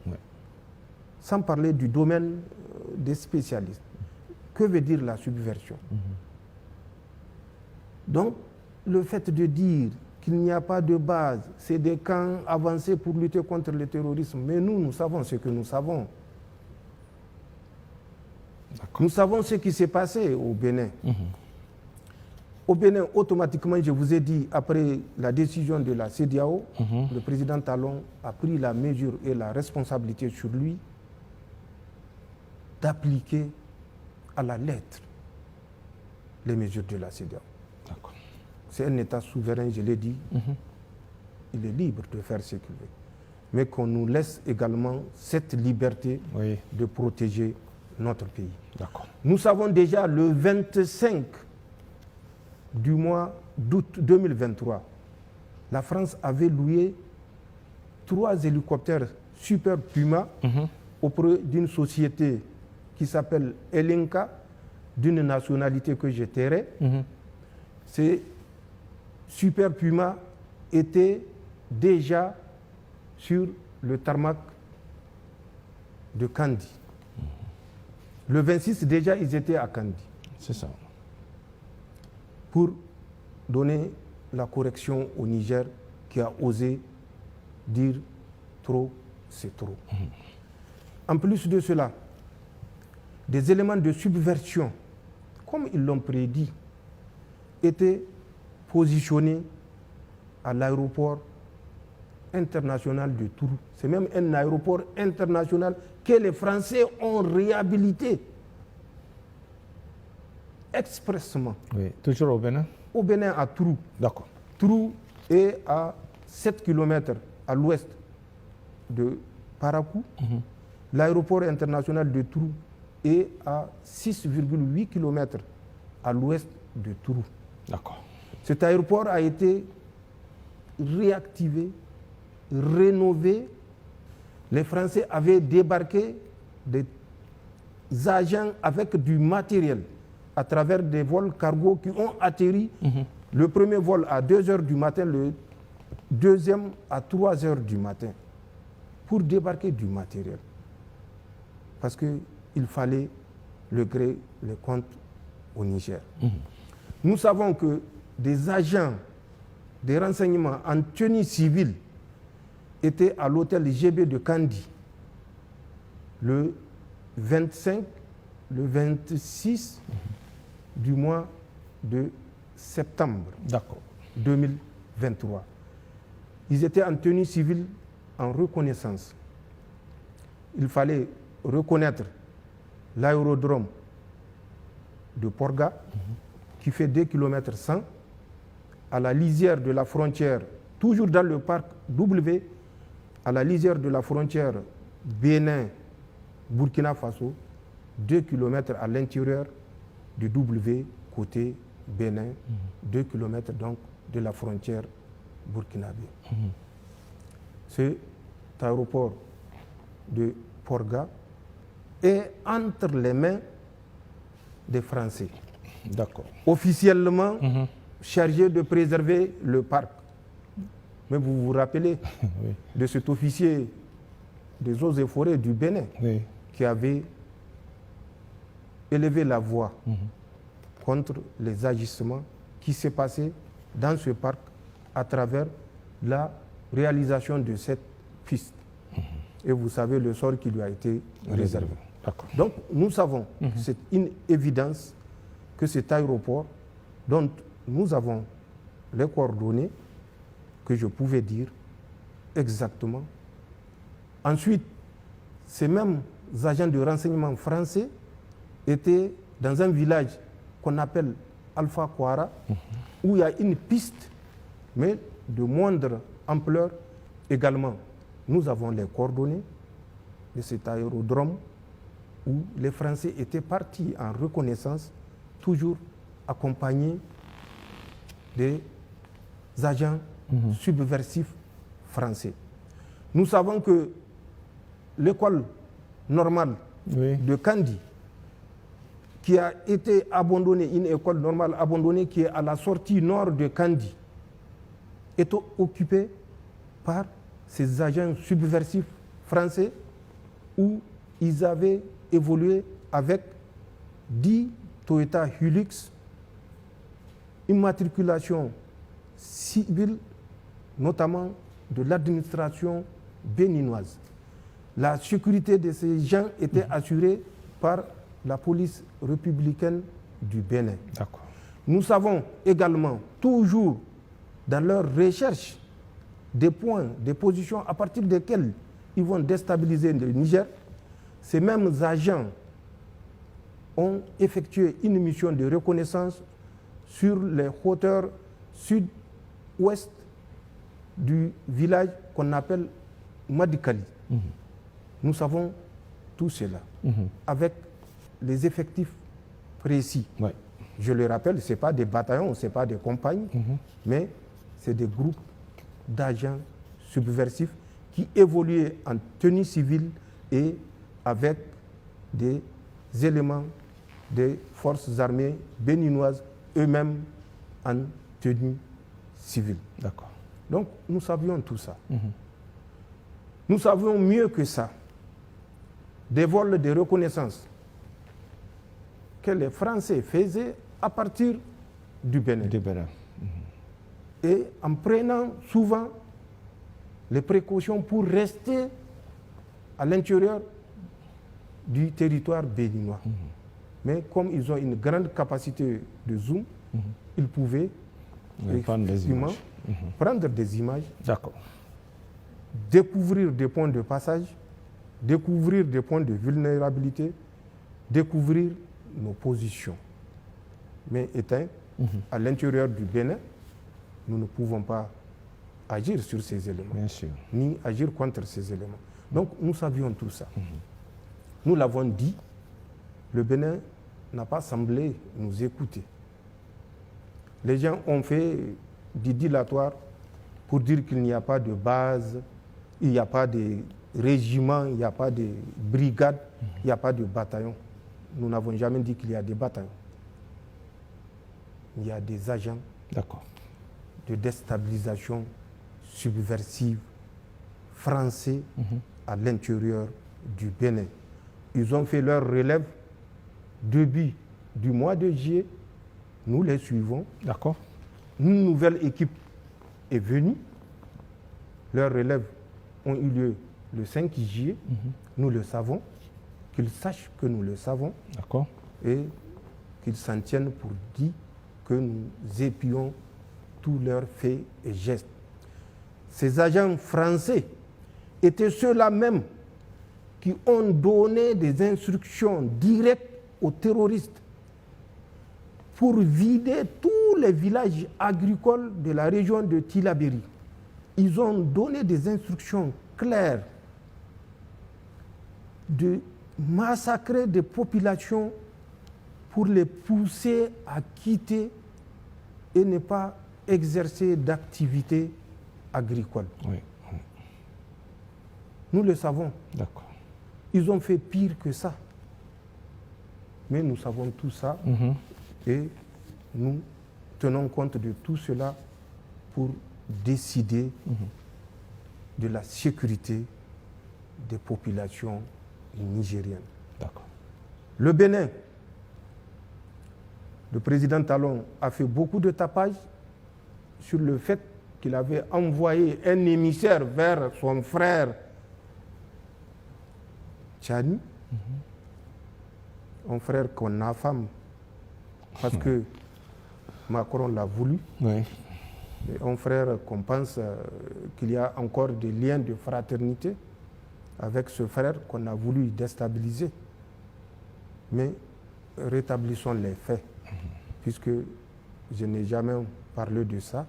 Sans parler du domaine des spécialistes. Que veut dire la subversion? Donc, le fait de dire qu'il n'y a pas de base, c'est des camps avancés pour lutter contre le terrorisme. Mais nous savons ce que nous savons. Nous savons ce qui s'est passé au Bénin. Au Bénin, automatiquement, je vous ai dit, après la décision de la CEDEAO, le président Talon a pris la mesure et la responsabilité sur lui d'appliquer à la lettre les mesures de la CEDEAO. C'est un État souverain, je l'ai dit. Il est libre de faire ce qu'il veut. Mais qu'on nous laisse également cette liberté de protéger notre pays. Nous savons déjà le 25 du mois d'août 2023, la France avait loué 3 hélicoptères Super Puma auprès d'une société qui s'appelle Elenka, d'une nationalité que je tairai. Ces Super Puma étaient déjà sur le tarmac de Kandi. Le 26, déjà, ils étaient à Kandi. C'est ça. Pour donner la correction au Niger qui a osé dire trop, c'est trop. En plus de cela, des éléments de subversion, comme ils l'ont prédit, étaient positionnés à l'aéroport international de Tourou. C'est même un aéroport international que les Français ont réhabilité expressément. Oui, toujours au Bénin? Au Bénin, à Tourou. D'accord. Tourou est à 7 km à l'ouest de Parakou. L'aéroport international de Tourou est à 6,8 km à l'ouest de Tourou. D'accord. Cet aéroport a été réactivé, rénové. Les Français avaient débarqué des agents avec du matériel à travers des vols cargo qui ont atterri. Le premier vol à 2 h du matin, le deuxième à 3 h du matin, pour débarquer du matériel. Parce qu'il fallait le gré, les comptes au Niger. Nous savons que des agents des renseignements en tenue civile étaient à l'hôtel GB de Kandi le 25, le 26 du mois de septembre 2023. Ils étaient en tenue civile en reconnaissance. Il fallait reconnaître l'aérodrome de Porga, qui fait 2 km 100, à la lisière de la frontière, toujours dans le parc W, à la lisière de la frontière Bénin-Burkina Faso, 2 km à l'intérieur du W côté Bénin, 2 km donc de la frontière burkinabé. Cet aéroport de Porga est entre les mains des Français. D'accord. Officiellement chargé de préserver le parc. Mais vous vous rappelez de cet officier des eaux et forêts du Bénin qui avait élevé la voix contre les agissements qui s'est passé dans ce parc à travers la réalisation de cette piste. Et vous savez le sort qui lui a été réservé. Donc nous savons, c'est une évidence que cet aéroport dont nous avons les coordonnées que je pouvais dire exactement. Ensuite, ces mêmes agents de renseignement français étaient dans un village qu'on appelle Alpha Kouara, où il y a une piste, mais de moindre ampleur également. Nous avons les coordonnées de cet aérodrome où les Français étaient partis en reconnaissance, toujours accompagnés des agents subversifs français. Nous savons que l'école normale de Kandi, qui a été abandonnée, une école normale abandonnée qui est à la sortie nord de Kandi, est occupée par ces agents subversifs français où ils avaient évolué avec 10 Toyota Hilux, immatriculation civile, notamment de l'administration béninoise. La sécurité de ces gens était assurée par la police républicaine du Bénin. D'accord. Nous savons également, toujours dans leurs recherches, des points, des positions à partir desquelles ils vont déstabiliser le Niger. Ces mêmes agents ont effectué une mission de reconnaissance sur les hauteurs sud-ouest du village qu'on appelle Madikali. Nous savons tout cela, avec les effectifs précis. Ouais. Je le rappelle, ce n'est pas des bataillons, ce n'est pas des compagnies, mais c'est des groupes d'agents subversifs qui évoluaient en tenue civile et avec des éléments des forces armées béninoises, eux-mêmes en tenue civile. D'accord. Donc, nous savions tout ça. Nous savions mieux que ça des vols de reconnaissance que les Français faisaient à partir du Bénin. Et en prenant souvent les précautions pour rester à l'intérieur du territoire béninois. Mais comme ils ont une grande capacité de zoom, ils pouvaient prendre des images. Prendre des images, D'accord. découvrir des points de passage, découvrir des points de vulnérabilité, découvrir nos positions. Mais étant à l'intérieur du Bénin, nous ne pouvons pas agir sur ces éléments, Bien sûr. ni agir contre ces éléments. Donc nous savions tout ça. Nous l'avons dit, le Bénin n'a pas semblé nous écouter. Les gens ont fait du dilatoire pour dire qu'il n'y a pas de base, il n'y a pas de régiment, il n'y a pas de brigade, il n'y a pas de bataillon. Nous n'avons jamais dit qu'il y a des bataillons. Il y a des agents de déstabilisation subversive français à l'intérieur du Bénin. Ils ont fait leur relève début du mois de juillet. Nous les suivons. D'accord. Une nouvelle équipe est venue. Leurs relèves ont eu lieu le 5 juillet. Nous le savons. Qu'ils sachent que nous le savons. D'accord. Et qu'ils s'en tiennent pour dire que nous épions tous leurs faits et gestes. Ces agents français étaient ceux-là même qui ont donné des instructions directes aux terroristes pour vider tous les villages agricoles de la région de Tillabéri. Ils ont donné des instructions claires de massacrer des populations pour les pousser à quitter et ne pas exercer d'activité agricole. Oui. Nous le savons. D'accord. Ils ont fait pire que ça. Mais nous savons tout ça et nous tenons compte de tout cela pour décider de la sécurité des populations nigériennes. D'accord. Le Bénin, le président Talon a fait beaucoup de tapage sur le fait qu'il avait envoyé un émissaire vers son frère Tchani, un frère qu'on affame parce que Macron l'a voulu, Oui. et un frère qu'on pense qu'il y a encore des liens de fraternité avec ce frère qu'on a voulu déstabiliser. Mais rétablissons les faits, puisque je n'ai jamais parlé de ça.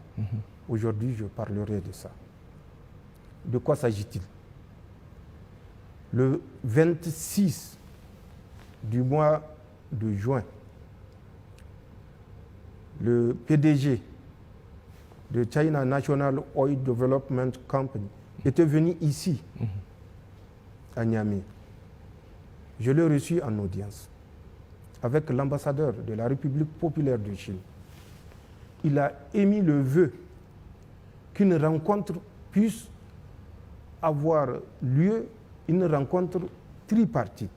Aujourd'hui, je parlerai de ça. De quoi s'agit-il? Le 26 du mois de juin, le PDG de China National Oil Development Company était venu ici, à Niamey. Je l'ai reçu en audience avec l'ambassadeur de la République populaire de Chine. Il a émis le vœu qu'une rencontre puisse avoir lieu, une rencontre tripartite.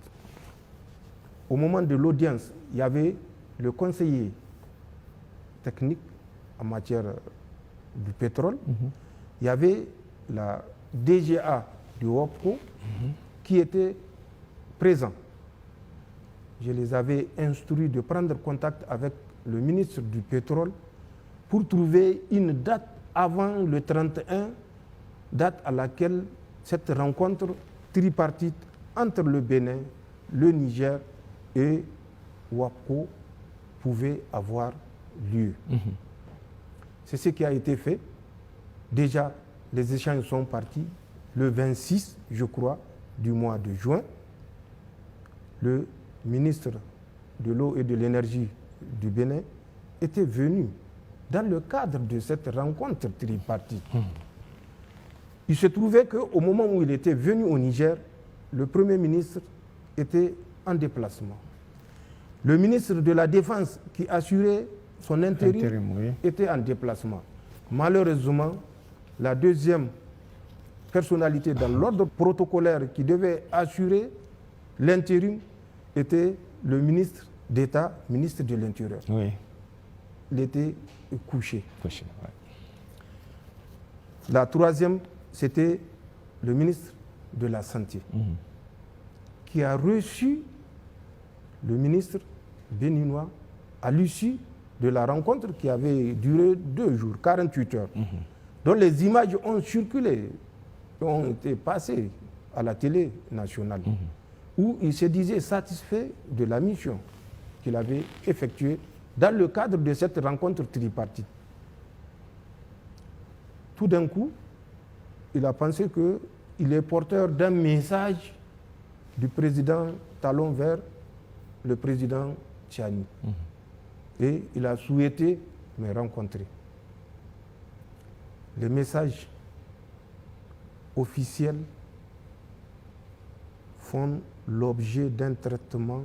Au moment de l'audience, il y avait le conseiller technique en matière du pétrole, il y avait la DGA du WOPCO qui était présent. Je les avais instruits de prendre contact avec le ministre du pétrole pour trouver une date avant le 31, date à laquelle cette rencontre tripartite entre le Bénin, le Niger et WAPCO pouvait avoir lieu. C'est ce qui a été fait. Déjà, les échanges sont partis le 26, je crois, du mois de juin. Le ministre de l'eau et de l'énergie du Bénin était venu dans le cadre de cette rencontre tripartite. Il se trouvait qu'au moment où il était venu au Niger, le Premier ministre était en déplacement. Le ministre de la Défense qui assurait son intérim était en déplacement. Malheureusement, la deuxième personnalité dans l'ordre protocolaire qui devait assurer l'intérim était le ministre d'État, ministre de l'Intérieur. Oui. Il était couché. Ouais. La troisième, c'était le ministre de la Santé, qui a reçu le ministre béninois à l'issue de la rencontre qui avait duré 2 jours, 48 heures. dont les images ont circulé, ont été passées à la télé nationale, où il se disait satisfait de la mission qu'il avait effectuée dans le cadre de cette rencontre tripartite. Tout d'un coup, il a pensé qu'il est porteur d'un message du président Talon vers le président Tchani. Et il a souhaité me rencontrer. Les messages officiels font l'objet d'un traitement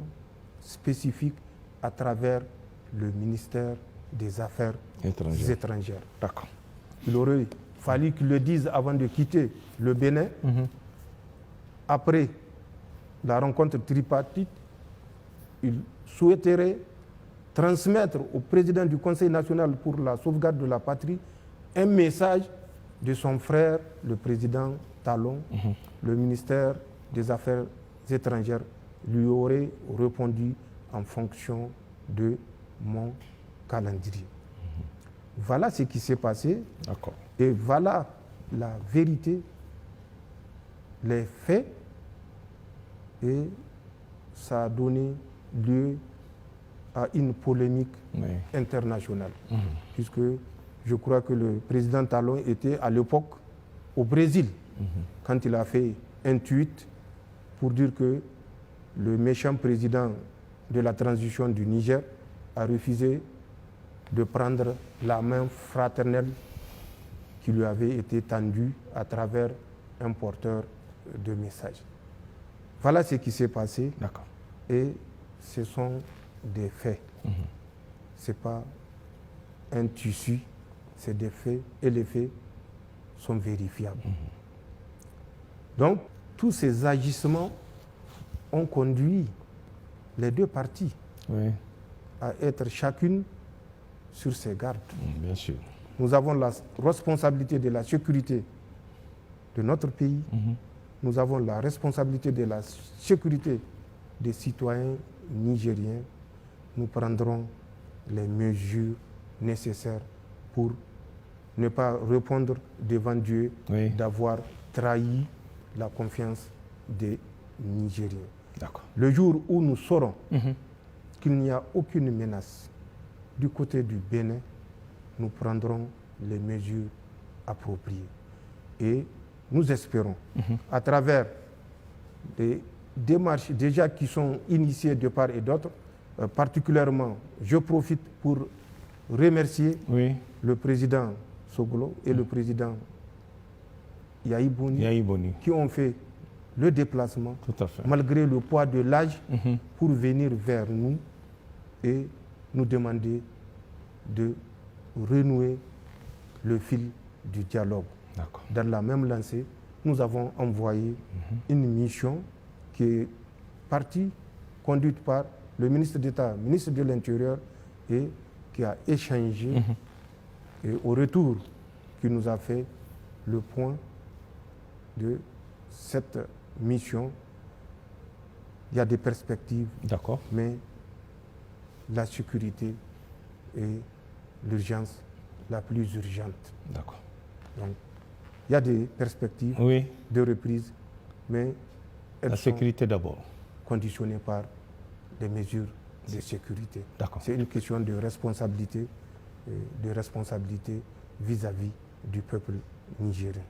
spécifique à travers le ministère des Affaires étrangères. D'accord. Il aurait fallu qu'il le dise avant de quitter le Bénin. Après la rencontre tripartite, il souhaiterait transmettre au président du Conseil national pour la sauvegarde de la patrie un message de son frère, le président Talon. Le ministère des Affaires étrangères lui aurait répondu en fonction de mon calendrier. Voilà ce qui s'est passé. D'accord. Et voilà la vérité, les faits, et ça a donné lieu à une polémique internationale. Puisque je crois que le président Talon était à l'époque au Brésil, quand il a fait un tweet pour dire que le méchant président de la transition du Niger a refusé de prendre la main fraternelle qui lui avait été tendue à travers un porteur de messages. Voilà ce qui s'est passé. D'accord. Et ce sont des faits. Ce n'est pas un tissu, c'est des faits et les faits sont vérifiables. Donc, tous ces agissements ont conduit les deux parties à être chacune sur ses gardes. Bien sûr. Nous avons la responsabilité de la sécurité de notre pays. Nous avons la responsabilité de la sécurité des citoyens nigériens. Nous prendrons les mesures nécessaires pour ne pas répondre devant Dieu d'avoir trahi la confiance des Nigériens. D'accord. Le jour où nous saurons qu'il n'y a aucune menace du côté du Bénin, nous prendrons les mesures appropriées. Et nous espérons, à travers des démarches déjà qui sont initiées de part et d'autre, particulièrement, je profite pour remercier le président Soglo et le président Yahi Boni qui ont fait le déplacement, tout à fait, malgré le poids de l'âge, pour venir vers nous et nous demander de renouer le fil du dialogue. Dans la même lancée, nous avons envoyé une mission qui est partie, conduite par le ministre d'État, ministre de l'Intérieur, et qui a échangé, et au retour, qui nous a fait le point de cette mission. Il y a des perspectives, mais la sécurité est l'urgence la plus urgente. Donc, il y a des perspectives de reprise, mais elles la sécurité d'abord, conditionnées par des mesures de sécurité. C'est une question de responsabilité vis-à-vis du peuple nigérien.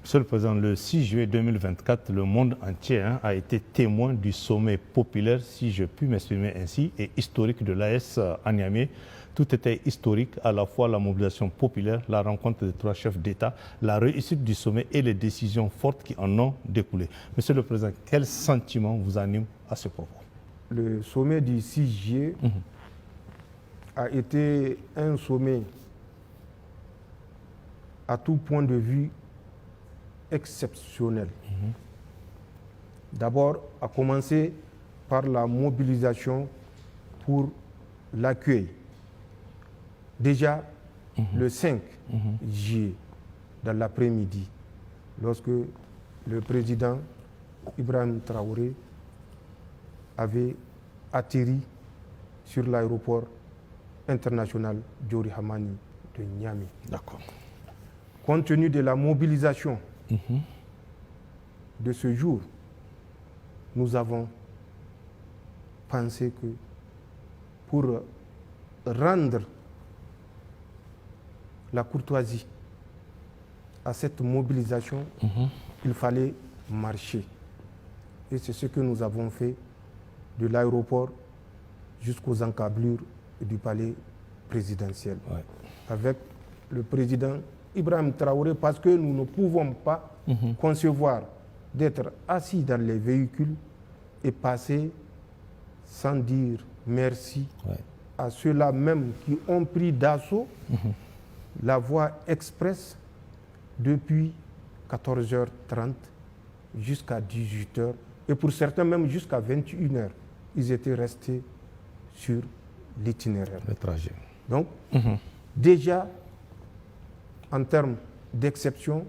Monsieur le Président, le 6 juillet 2024, le monde entier a été témoin du sommet populaire, si je puis m'exprimer ainsi, et historique de l'AES à Niamey. Tout était historique, à la fois la mobilisation populaire, la rencontre des 3 chefs d'État, la réussite du sommet et les décisions fortes qui en ont découlé. Monsieur le Président, quel sentiment vous anime à ce propos? Le sommet du 6 juillet a été un sommet à tout point de vue exceptionnel. D'abord, à commencer par la mobilisation pour l'accueil. Déjà, le 5 juillet, dans l'après-midi, lorsque le président Ibrahim Traoré avait atterri sur l'aéroport international Diori Hamani de Niamey. Compte tenu de la mobilisation de ce jour, nous avons pensé que pour rendre la courtoisie à cette mobilisation, il fallait marcher. Et c'est ce que nous avons fait de l'aéroport jusqu'aux encablures du palais présidentiel. Avec le président Ibrahim Traoré, parce que nous ne pouvons pas concevoir d'être assis dans les véhicules et passer sans dire merci à ceux-là même qui ont pris d'assaut la voie express depuis 14h30 jusqu'à 18h et pour certains même jusqu'à 21h. Ils étaient restés sur l'itinéraire. Le trajet. Donc, déjà, en termes d'exception,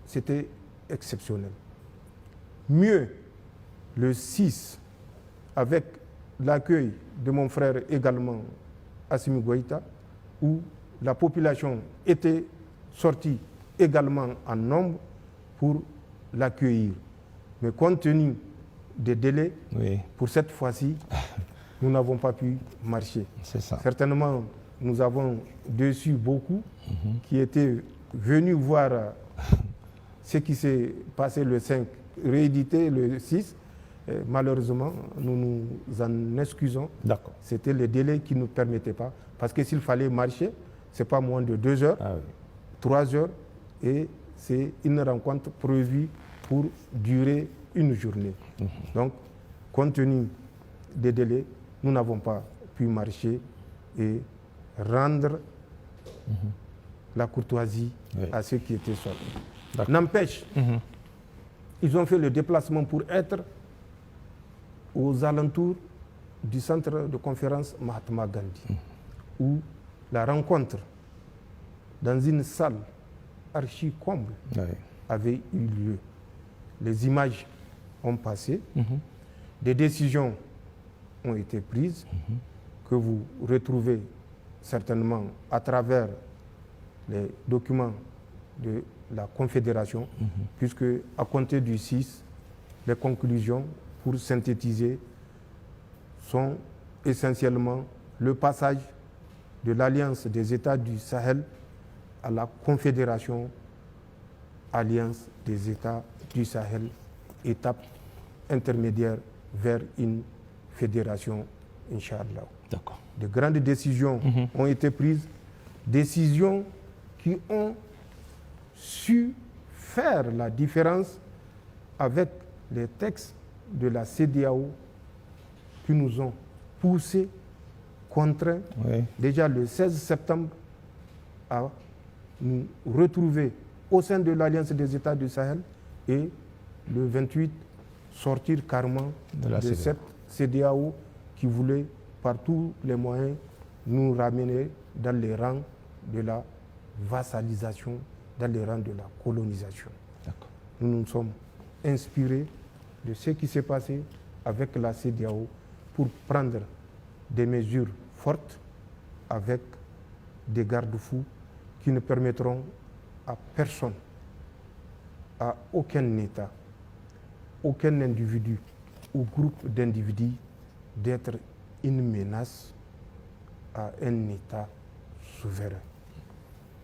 c'était exceptionnel. Mieux, le 6, avec l'accueil de mon frère également, Assimi Goïta, où la population était sortie également en nombre pour l'accueillir. Mais compte tenu des délais, pour cette fois-ci, nous n'avons pas pu marcher. Certainement, nous avons déçu beaucoup qui étaient venus voir ce qui s'est passé le 5, réédité le 6. Malheureusement, nous nous en excusons. C'était le délai qui ne nous permettait pas. Parce que s'il fallait marcher, ce n'est pas moins de 2 heures, 3 heures, et c'est une rencontre prévue pour durer une journée. Donc, compte tenu des délais, nous n'avons pas pu marcher et rendre la courtoisie à ceux qui étaient sortis. N'empêche, ils ont fait le déplacement pour être aux alentours du centre de conférence Mahatma Gandhi, où la rencontre dans une salle archi-comble avait eu lieu. Les images ont passé, des décisions ont été prises, que vous retrouvez certainement à travers les documents de la Confédération, puisque à compter du 6, les conclusions, pour synthétiser, sont essentiellement le passage de l'Alliance des États du Sahel à la Confédération Alliance des États du Sahel, étape intermédiaire vers une fédération, Inch'Allah. De grandes décisions ont été prises, décisions qui ont su faire la différence avec les textes de la CEDEAO qui nous ont poussés, contraints, déjà le 16 septembre, à nous retrouver au sein de l'Alliance des États du Sahel et le 28 sortir carrément de cette CEDEAO qui voulait par tous les moyens nous ramener dans les rangs de la vassalisation, dans les rangs de la colonisation. Nous nous sommes inspirés de ce qui s'est passé avec la CEDEAO pour prendre des mesures fortes avec des garde-fous qui ne permettront à personne, à aucun État, aucun individu ou groupe d'individus d'être une menace à un État souverain.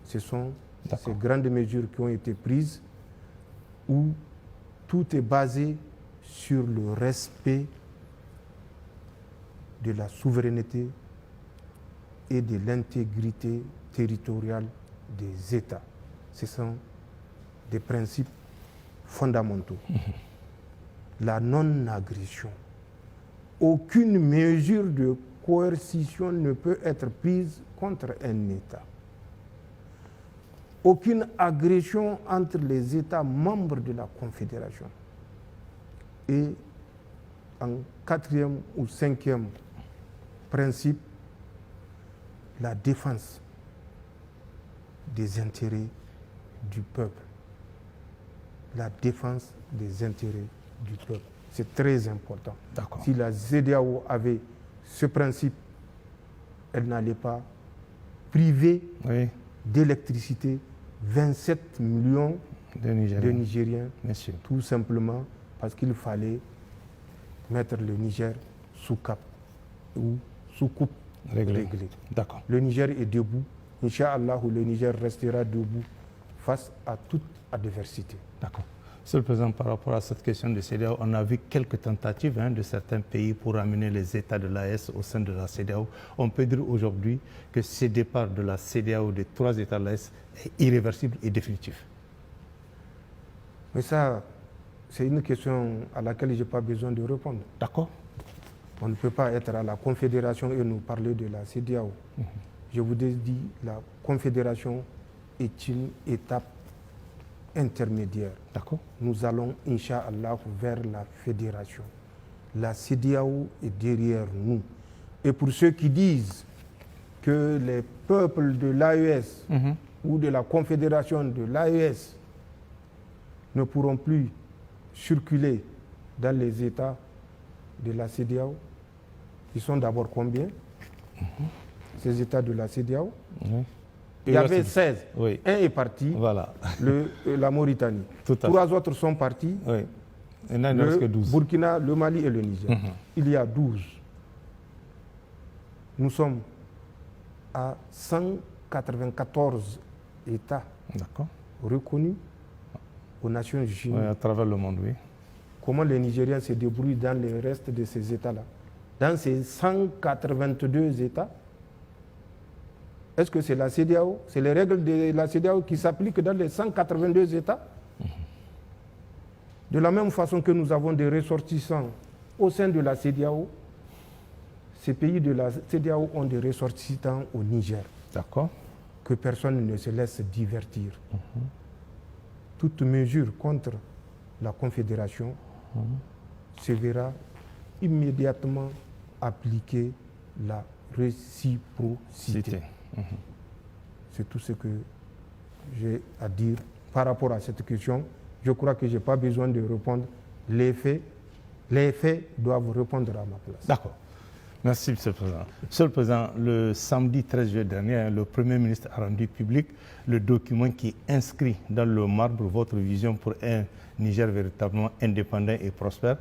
Ce sont ces grandes mesures qui ont été prises où tout est basé sur le respect de la souveraineté et de l'intégrité territoriale des États. Ce sont des principes fondamentaux. La non-agression. Aucune mesure de coercition ne peut être prise contre un État. Aucune agression entre les États membres de la Confédération. Et en 4e ou 5e principe, la défense des intérêts du peuple. La défense des intérêts du peuple. C'est très important. Si la CEDEAO avait ce principe, elle n'allait pas priver d'électricité 27 millions de Nigériens, tout simplement parce qu'il fallait mettre le Niger sous cap ou sous coupe réglée. Le Niger est debout. Inch'Allah, le Niger restera debout face à toute adversité. D'accord. Monsieur le Président, par rapport à cette question de CEDEAO, on a vu quelques tentatives de certains pays pour amener les États de l'AES au sein de la CEDEAO. On peut dire aujourd'hui que ce départ de la CEDEAO des 3 États de l'AES est irréversible et définitif. Mais ça, c'est une question à laquelle je n'ai pas besoin de répondre. D'accord. On ne peut pas être à la Confédération et nous parler de la CEDEAO. Je vous ai dit, la Confédération est une étape intermédiaire. D'accord. Nous allons, Inch'Allah, vers la fédération. La CEDEAO est derrière nous. Et pour ceux qui disent que les peuples de l'AES ou de la Confédération de l'AES ne pourront plus circuler dans les États de la CEDEAO, ils sont d'abord combien? Ces États de la CEDEAO? Il y avait 16. Un est parti, voilà. La Mauritanie. 3 autres sont partis. Il n'y en a que 12. Burkina, le Mali et le Niger. Il y a 12. Nous sommes à 194 États reconnus aux Nations Unies. À travers le monde, oui. Comment les Nigériens se débrouillent dans le reste de ces États-là? Dans ces 182 États, est-ce que c'est la CEDEAO? C'est les règles de la CEDEAO qui s'appliquent dans les 182 États? De la même façon que nous avons des ressortissants au sein de la CEDEAO, ces pays de la CEDEAO ont des ressortissants au Niger. D'accord. Que personne ne se laisse divertir. Toute mesure contre la Confédération se verra immédiatement appliquer la réciprocité. C'est tout ce que j'ai à dire par rapport à cette question. Je crois que je n'ai pas besoin de répondre. Les faits doivent répondre à ma place. D'accord. Merci, Monsieur le Président. Monsieur le Président, le samedi 13 juillet dernier, le Premier ministre a rendu public le document qui inscrit dans le marbre votre vision pour un Niger véritablement indépendant et prospère,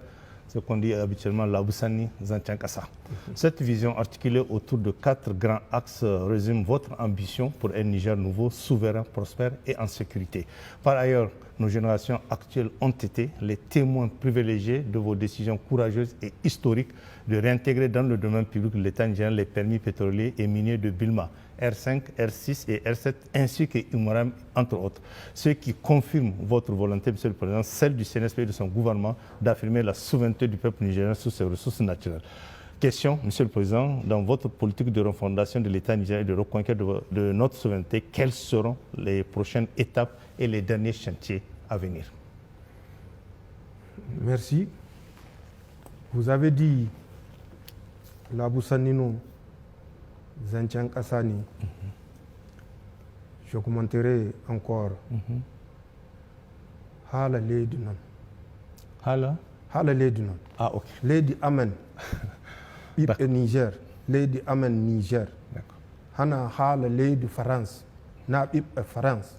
ce qu'on dit habituellement l'Aboussani Zanchankassah. Cette vision articulée autour de 4 grands axes résume votre ambition pour un Niger nouveau, souverain, prospère et en sécurité. Par ailleurs, nos générations actuelles ont été les témoins privilégiés de vos décisions courageuses et historiques de réintégrer dans le domaine public de l'État nigérien les permis pétroliers et miniers de Bilma R5, R6 et R7, ainsi que Imoram, entre autres. Ce qui confirme votre volonté, Monsieur le Président, celle du CNSP et de son gouvernement, d'affirmer la souveraineté du peuple nigérien sur ses ressources naturelles. Question, Monsieur le Président, dans votre politique de refondation de l'État nigérien et de reconquête de notre souveraineté, quelles seront les prochaines étapes et les derniers chantiers à venir? Merci. Vous avez dit Labousanino, Zanchan Kassani. Je commenterai encore. Hala Lady Non. Hala Lady Non. Ah, ok. Lady Amen. Pip et Niger. Lady Amen Niger. D'accord. Hana Hala Lady France. Na Pip et France.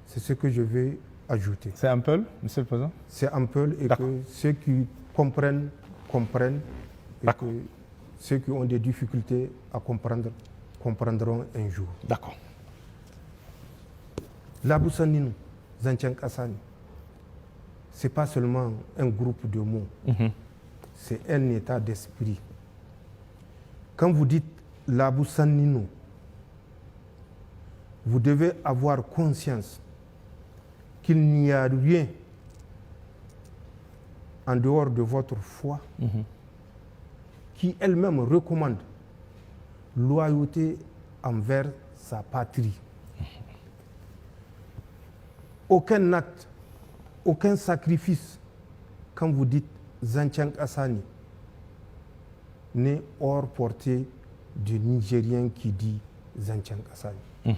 C'est ce que je vais ajouter. C'est un peu, Monsieur le Président? C'est un peu et que ceux qui comprennent, et que ceux qui ont des difficultés à comprendre, comprendront un jour. D'accord. Labousanino, Zanchan Kassani, ce n'est pas seulement un groupe de mots, c'est un état d'esprit. Quand vous dites Labousanino, vous devez avoir conscience qu'il n'y a rien en dehors de votre foi qui elle-même recommande loyauté envers sa patrie. Aucun acte, aucun sacrifice, quand vous dites Zanchan Kassani, n'est hors portée du Nigérien qui dit Zanchan Kassani.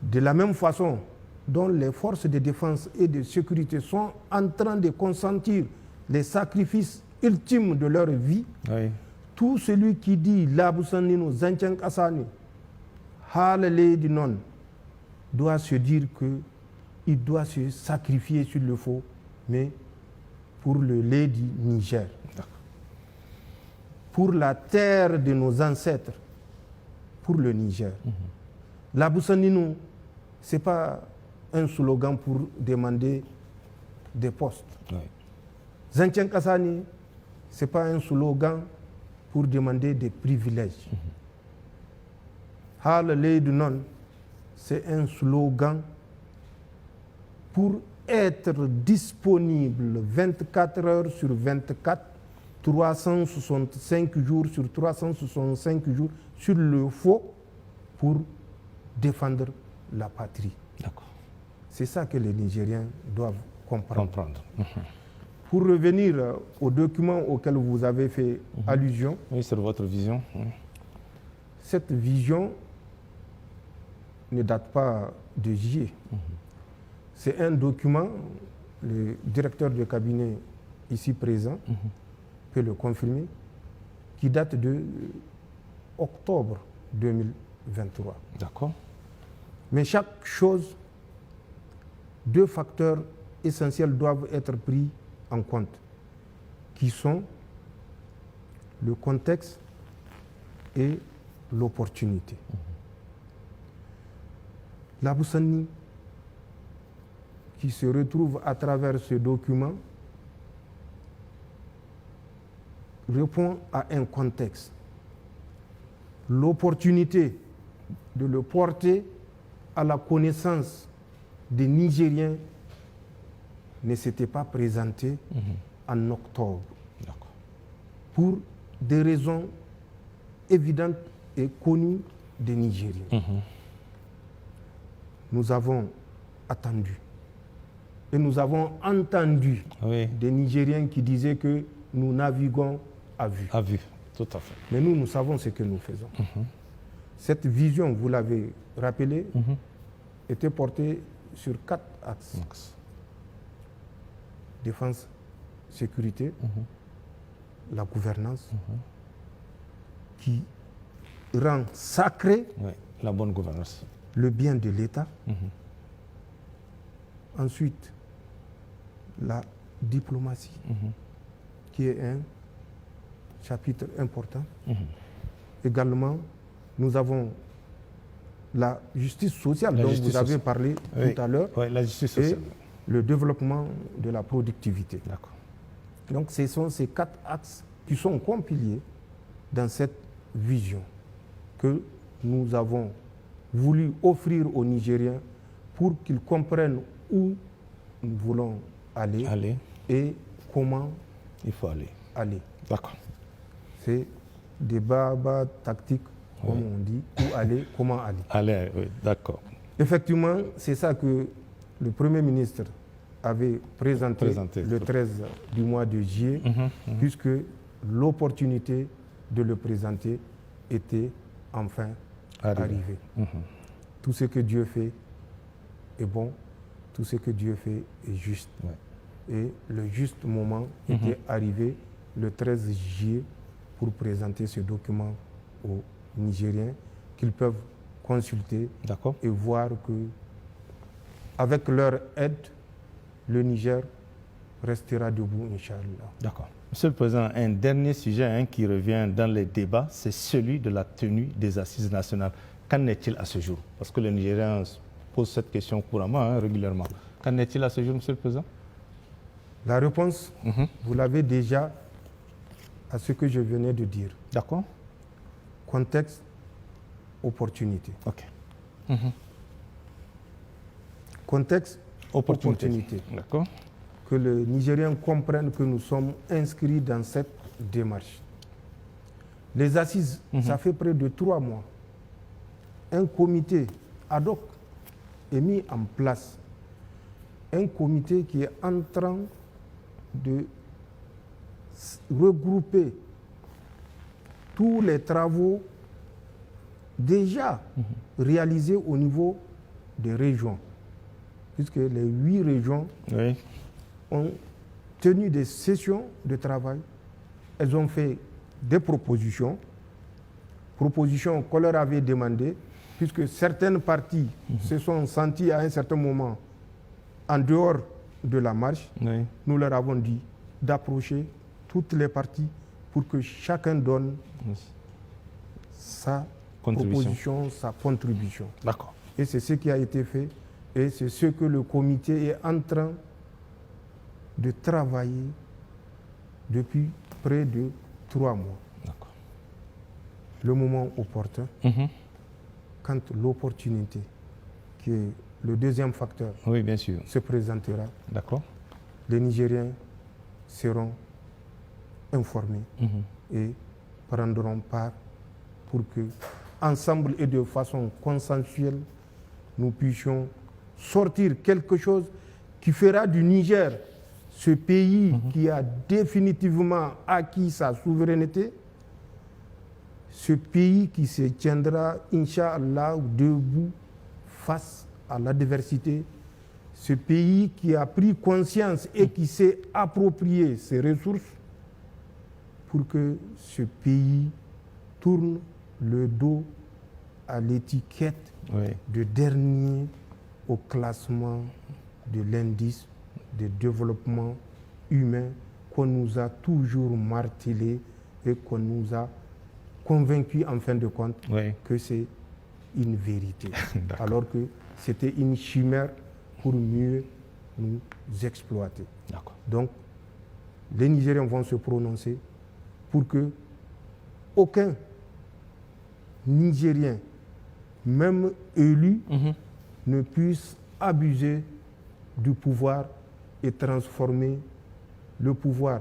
De la même façon dont les forces de défense et de sécurité sont en train de consentir les sacrifices ultimes de leur vie, tout celui qui dit Labousanino, Zanchan Kassani, Halale du non, doit se dire qu'il doit se sacrifier s'il le faut, mais pour le lait du Niger, pour la terre de nos ancêtres, pour le Niger. Labousanino, ce n'est pas un slogan pour demander des postes. Zanchan Kassani, ce n'est pas un slogan pour demander des privilèges. Halale du non, c'est un slogan pour être disponible 24 heures sur 24, 365 jours sur 365 jours, sur le faux, pour défendre la patrie. C'est ça que les Nigériens doivent comprendre. Pour revenir au document auquel vous avez fait allusion, oui, c'est votre vision. Cette vision ne date pas de juillet. C'est un document, le directeur de cabinet ici présent peut le confirmer, qui date de octobre 2023. D'accord. Mais chaque chose, deux facteurs essentiels doivent être pris en compte, qui sont le contexte et l'opportunité. Laboussani, qui se retrouve à travers ce document, répond à un contexte. L'opportunité de le porter à la connaissance des Nigériens ne s'était pas présentée en octobre. Pour des raisons évidentes et connues des Nigériens. Nous avons attendu. Et nous avons entendu des Nigériens qui disaient que nous naviguons à vue. À vue, tout à fait. Mais nous savons ce que nous faisons. Cette vision, vous l'avez rappelé, était portée sur 4 axes. Défense, sécurité, la gouvernance, qui rend sacré la bonne gouvernance, le bien de l'État. Ensuite, la diplomatie, qui est un chapitre important. Également, nous avons la justice sociale dont vous avez parlé tout à l'heure, la justice sociale, et le développement de la productivité. Donc ce sont ces 4 axes qui sont compilés dans cette vision. que nous avons voulu offrir aux Nigériens pour qu'ils comprennent où nous voulons aller. Et comment il faut aller. D'accord. C'est des babas tactiques, comme on dit, où aller, comment aller. Oui, d'accord. Effectivement, c'est ça que le Premier ministre avait présenté le 13 du mois de juillet, puisque l'opportunité de le présenter était enfin arrivée. Tout ce que Dieu fait est bon, tout ce que Dieu fait est juste. Et le juste moment était arrivé le 13 juillet pour présenter ce document aux Nigériens qu'ils peuvent consulter et voir que, avec leur aide, le Niger restera debout, Inch'Allah. D'accord. Monsieur le Président, un dernier sujet qui revient dans les débats, c'est celui de la tenue des assises nationales. Qu'en est-il à ce jour? Parce que les Nigériens posent cette question couramment, régulièrement. Qu'en est-il à ce jour, Monsieur le Président? La réponse, vous l'avez déjà à ce que je venais de dire. D'accord. Contexte, opportunité. OK. Contexte, opportunité. D'accord. Que les Nigériens comprennent que nous sommes inscrits dans cette démarche. Les assises, ça fait près de 3 mois. Un comité ad hoc est mis en place. Un comité qui est en train de regrouper tous les travaux déjà réalisés au niveau des régions, puisque les 8 régions ont tenu des sessions de travail. Elles ont fait des propositions qu'on leur avait demandées, puisque certaines parties se sont senties à un certain moment en dehors de la marche. Nous leur avons dit d'approcher toutes les parties pour que chacun donne sa proposition, sa contribution. D'accord. Et c'est ce qui a été fait et c'est ce que le comité est en train de travailler depuis près de 3 mois. D'accord. Le moment opportun, quand l'opportunité, qui est le deuxième facteur, bien sûr, se présentera, d'accord, les Nigériens seront informés et prendront part pour que, ensemble et de façon consensuelle, nous puissions sortir quelque chose qui fera du Niger ce pays qui a définitivement acquis sa souveraineté, ce pays qui se tiendra, Inch'Allah, debout face à l'adversité, ce pays qui a pris conscience et qui s'est approprié ses ressources pour que ce pays tourne le dos à l'étiquette de dernier au classement de l'indice de développement humain qu'on nous a toujours martelé et qu'on nous a convaincus en fin de compte que c'est une vérité, alors que c'était une chimère pour mieux nous exploiter. Donc, les Nigériens vont se prononcer pour que aucun Nigérien, même élu, ne puisse abuser du pouvoir et transformer le pouvoir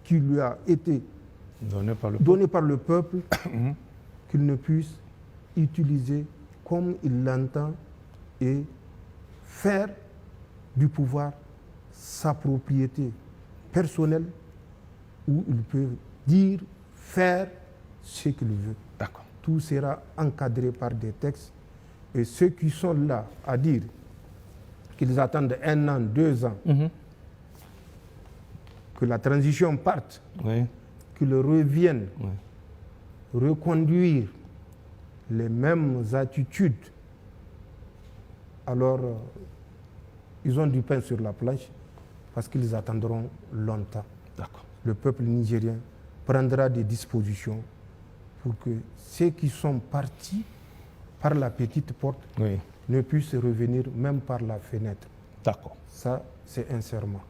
qui lui a été donné par le peuple, qu'il ne puisse utiliser comme il l'entend et faire du pouvoir sa propriété personnelle où il peut dire, faire ce qu'il veut. Tout sera encadré par des textes et ceux qui sont là à dire qu'ils attendent 1 an, 2 ans, que la transition parte, qu'ils reviennent reconduire les mêmes attitudes, alors ils ont du pain sur la planche parce qu'ils attendront longtemps. Le peuple nigérien prendra des dispositions pour que ceux qui sont partis par la petite porte ne puissent revenir même par la fenêtre. Ça, c'est un serment.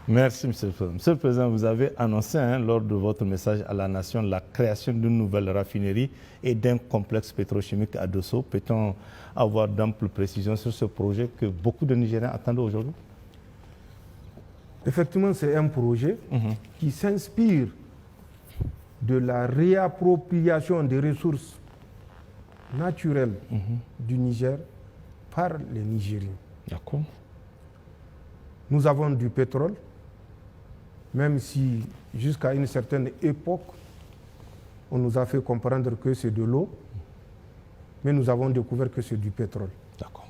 Merci, Monsieur le Président. Monsieur le Président, vous avez annoncé lors de votre message à la nation la création d'une nouvelle raffinerie et d'un complexe pétrochimique à Dosso. Peut-on avoir d'amples précisions sur ce projet que beaucoup de Nigériens attendent aujourd'hui? Effectivement, c'est un projet qui s'inspire de la réappropriation des ressources naturelles du Niger par les Nigériens. D'accord. Nous avons du pétrole, même si jusqu'à une certaine époque, on nous a fait comprendre que c'est de l'eau, mais nous avons découvert que c'est du pétrole. D'accord.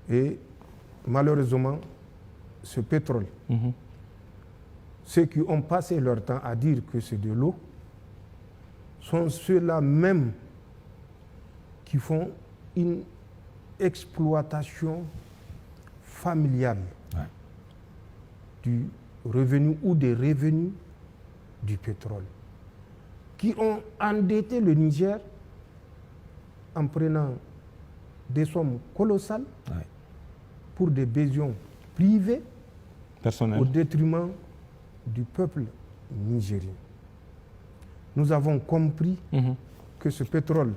Et malheureusement, ce pétrole, ceux qui ont passé leur temps à dire que c'est de l'eau, sont ceux-là même qui font une exploitation familiale du revenu ou des revenus du pétrole, qui ont endetté le Niger en prenant des sommes colossales pour des besoins privés au détriment du peuple nigérien. Nous avons compris que ce pétrole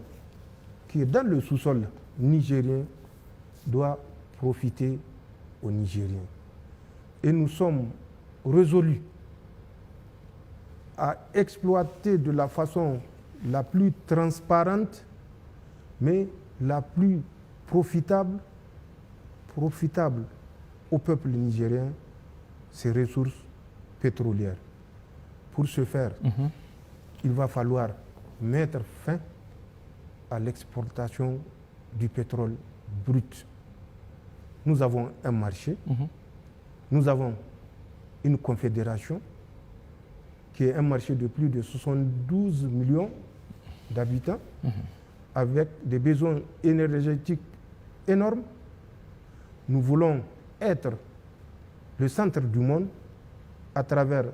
qui est dans le sous-sol nigérien doit profiter aux Nigériens. Et nous sommes résolus à exploiter de la façon la plus transparente, mais la plus profitable au peuple nigérien, ces ressources pétrolières. Pour ce faire, il va falloir mettre fin à l'exportation du pétrole brut. Nous avons un marché, nous avons une confédération qui est un marché de plus de 72 millions d'habitants avec des besoins énergétiques énormes. Nous voulons être le centre du monde à travers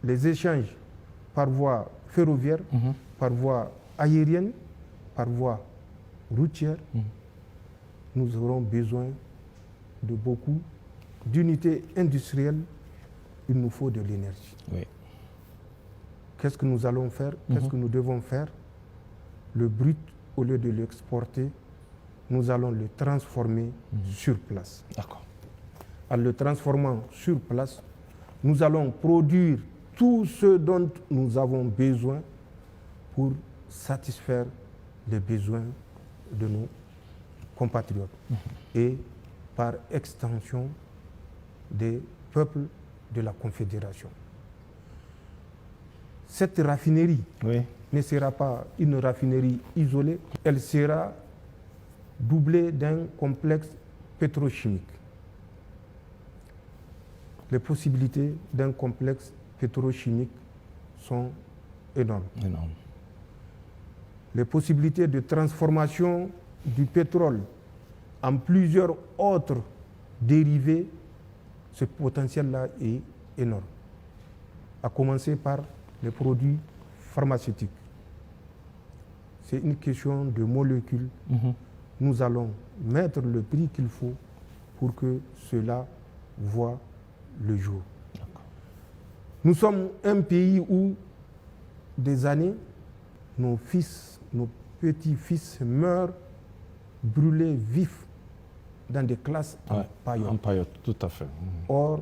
les échanges par voie ferroviaire, par voie aérienne, par voie routière. Nous aurons besoin de beaucoup d'unités industrielles. Il nous faut de l'énergie. Oui. Qu'est-ce que nous allons faire? Qu'est-ce que nous devons faire? Le brut, au lieu de l'exporter, nous allons le transformer sur place. D'accord. En le transformant sur place, nous allons produire tout ce dont nous avons besoin pour satisfaire les besoins de nos compatriotes et par extension des peuples de la Confédération. Cette raffinerie ne sera pas une raffinerie isolée, elle sera doublée d'un complexe pétrochimique. Les possibilités d'un complexe pétrochimique sont énormes. Les possibilités de transformation du pétrole en plusieurs autres dérivés, ce potentiel-là est énorme. À commencer par les produits pharmaceutiques. C'est une question de molécules. Nous allons mettre le prix qu'il faut pour que cela voie le jour. Nous sommes un pays où, des années, nos fils, nos petits-fils meurent brûlés vifs dans des classes en paillotte. En paillotte, tout à fait. Or,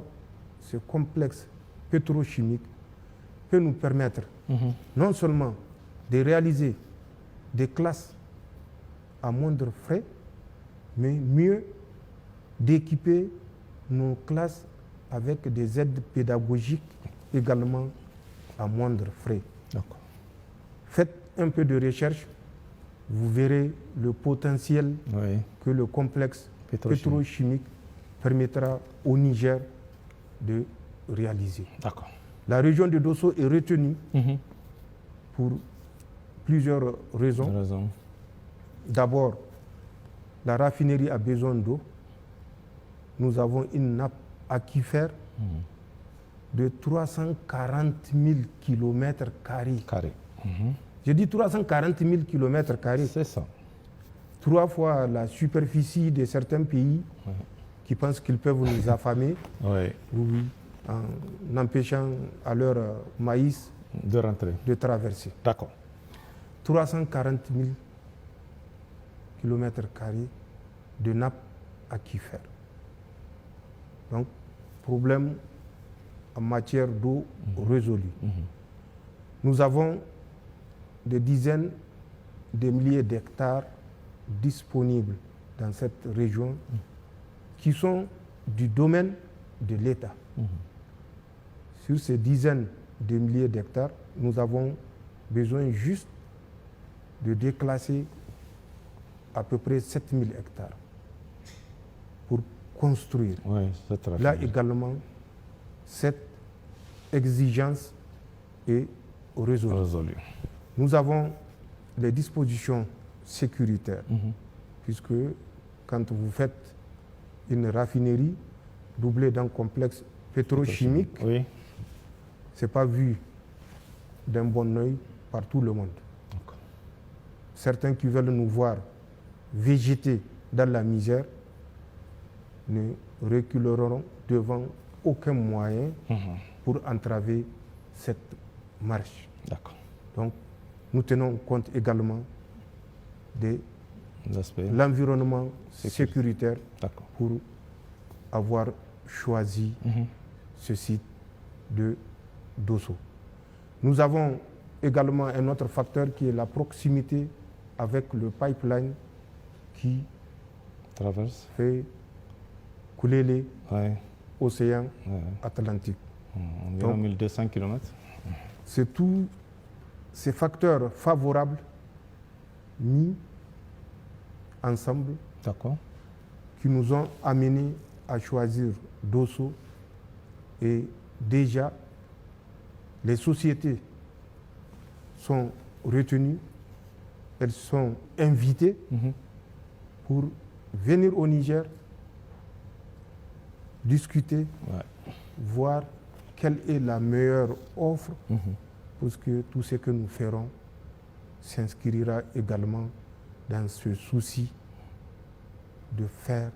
ce complexe pétrochimique peut nous permettre non seulement de réaliser des classes à moindre frais, mais mieux d'équiper nos classes avec des aides pédagogiques également à moindre frais. Faites un peu de recherche, vous verrez le potentiel que le complexe pétrochimique permettra au Niger de réaliser. La région de Dosso est retenue pour plusieurs raisons. D'abord, la raffinerie a besoin d'eau. Nous avons une nappe aquifère de 340 000 km². J'ai dit 340 000 km². C'est ça. 3 fois la superficie de certains pays qui pensent qu'ils peuvent nous affamer, Oui. oui, en empêchant à leur maïs De rentrer. de traverser. D'accord. 340 000 km² de nappes aquifères. Donc, problème en matière d'eau résolu. Nous avons des dizaines de milliers d'hectares disponibles dans cette région qui sont du domaine de l'État. Sur ces dizaines de milliers d'hectares, nous avons besoin juste de déclasser à peu près 7000 hectares pour construire. Oui, c'est très Là bien. également, cette exigence est résolue. Résolu. Nous avons les dispositions sécuritaires, puisque quand vous faites une raffinerie doublée d'un complexe pétrochimique, Oui. ce n'est pas vu d'un bon œil par tout le monde. D'accord. Certains qui veulent nous voir végéter dans la misère ne reculeront devant aucun moyen pour entraver cette marche. D'accord. Donc, nous tenons compte également de L'aspect. l'environnement sécuritaire D'accord. pour avoir choisi ce site de Dosso. Nous avons également un autre facteur qui est la proximité avec le pipeline qui Traverse. fait couler les Oui. océans Oui. Atlantiques. Environ Donc, 1200 km. C'est tous ces facteurs favorables mis ensemble D'accord. qui nous ont amenés à choisir Dosso. Et déjà, les sociétés sont retenues, elles sont invitées pour venir au Niger, discuter, Ouais. voir quelle est la meilleure offre, parce que tout ce que nous ferons s'inscrira également dans ce souci de faire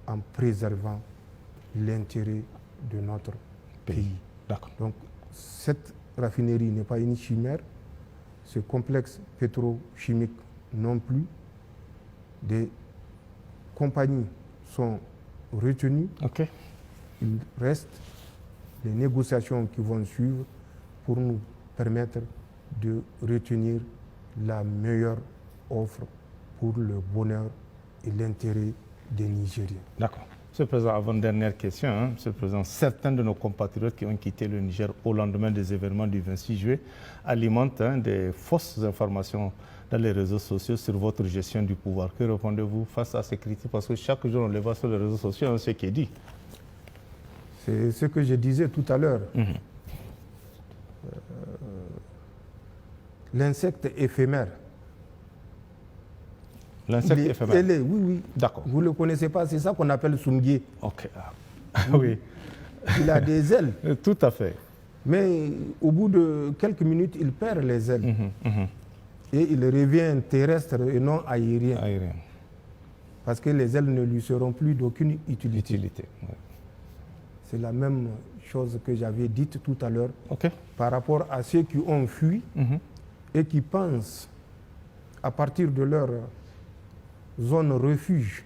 en préservant l'intérêt de notre pays. D'accord. Donc, cette raffinerie n'est pas une chimère, ce complexe pétrochimique non plus. Des compagnies sont retenues. OK. Il reste les négociations qui vont suivre pour nous permettre de retenir la meilleure offre pour le bonheur et l'intérêt des Nigériens. D'accord. Monsieur le Président, avant-dernière question. Monsieur le Président, certains de nos compatriotes qui ont quitté le Niger au lendemain des événements du 26 juillet alimentent des fausses informations dans les réseaux sociaux sur votre gestion du pouvoir. Que répondez-vous face à ces critiques? Parce que chaque jour, on les voit sur les réseaux sociaux, ce qui est dit. C'est ce que je disais tout à l'heure. L'insecte éphémère. L'insecte éphémère. Oui, oui. D'accord. Vous ne le connaissez pas, c'est ça qu'on appelle Sungié. OK. Oui. Il a des ailes. Tout à fait. Mais au bout de quelques minutes, il perd les ailes. Et il revient terrestre et non aérien. Aérien. Parce que les ailes ne lui seront plus d'aucune utilité. Ouais. C'est la même chose que j'avais dite tout à l'heure OK. par rapport à ceux qui ont fui et qui pensent, à partir de leur zone refuge,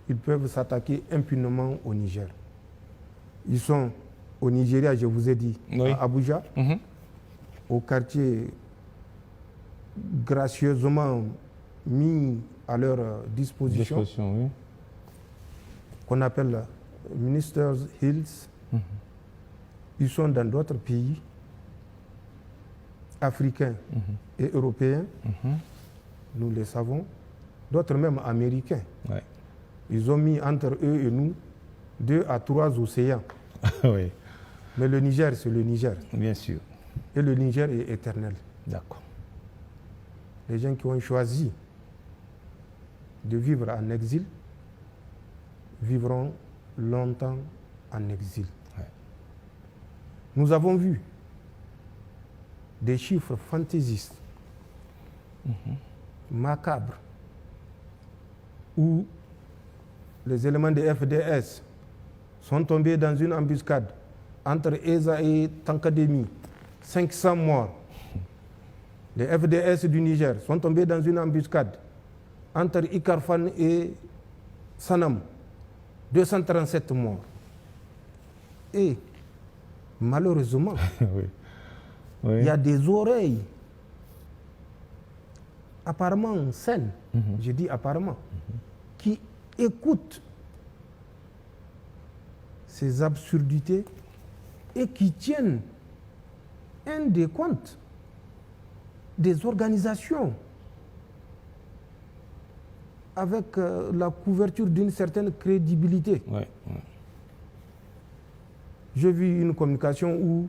ils peuvent s'attaquer impunément au Niger. Ils sont au Nigeria, je vous ai dit, Oui. à Abuja, au quartier gracieusement mis à leur disposition, Oui. qu'on appelle Ministers Hills. Ils sont dans d'autres pays africains et européens, nous le savons, d'autres même américains. Ouais. Ils ont mis entre eux et nous 2 à 3 océans. Oui, Mais le Niger, c'est le Niger. bien sûr. Et le Niger est éternel. D'accord. Les gens qui ont choisi de vivre en exil vivront longtemps en exil. Ouais. Nous avons vu des chiffres fantaisistes, macabres, où les éléments de FDS sont tombés dans une embuscade entre ESA et Tankademi. 500 morts. Les FDS du Niger sont tombés dans une embuscade entre Ikarfan et Sanam. 237 morts. Et malheureusement, Oui. Oui. il y a des oreilles apparemment saines, je dis apparemment, qui écoutent ces absurdités et qui tiennent un des comptes des organisations avec la couverture d'une certaine crédibilité. Oui. Oui. J'ai vu une communication où,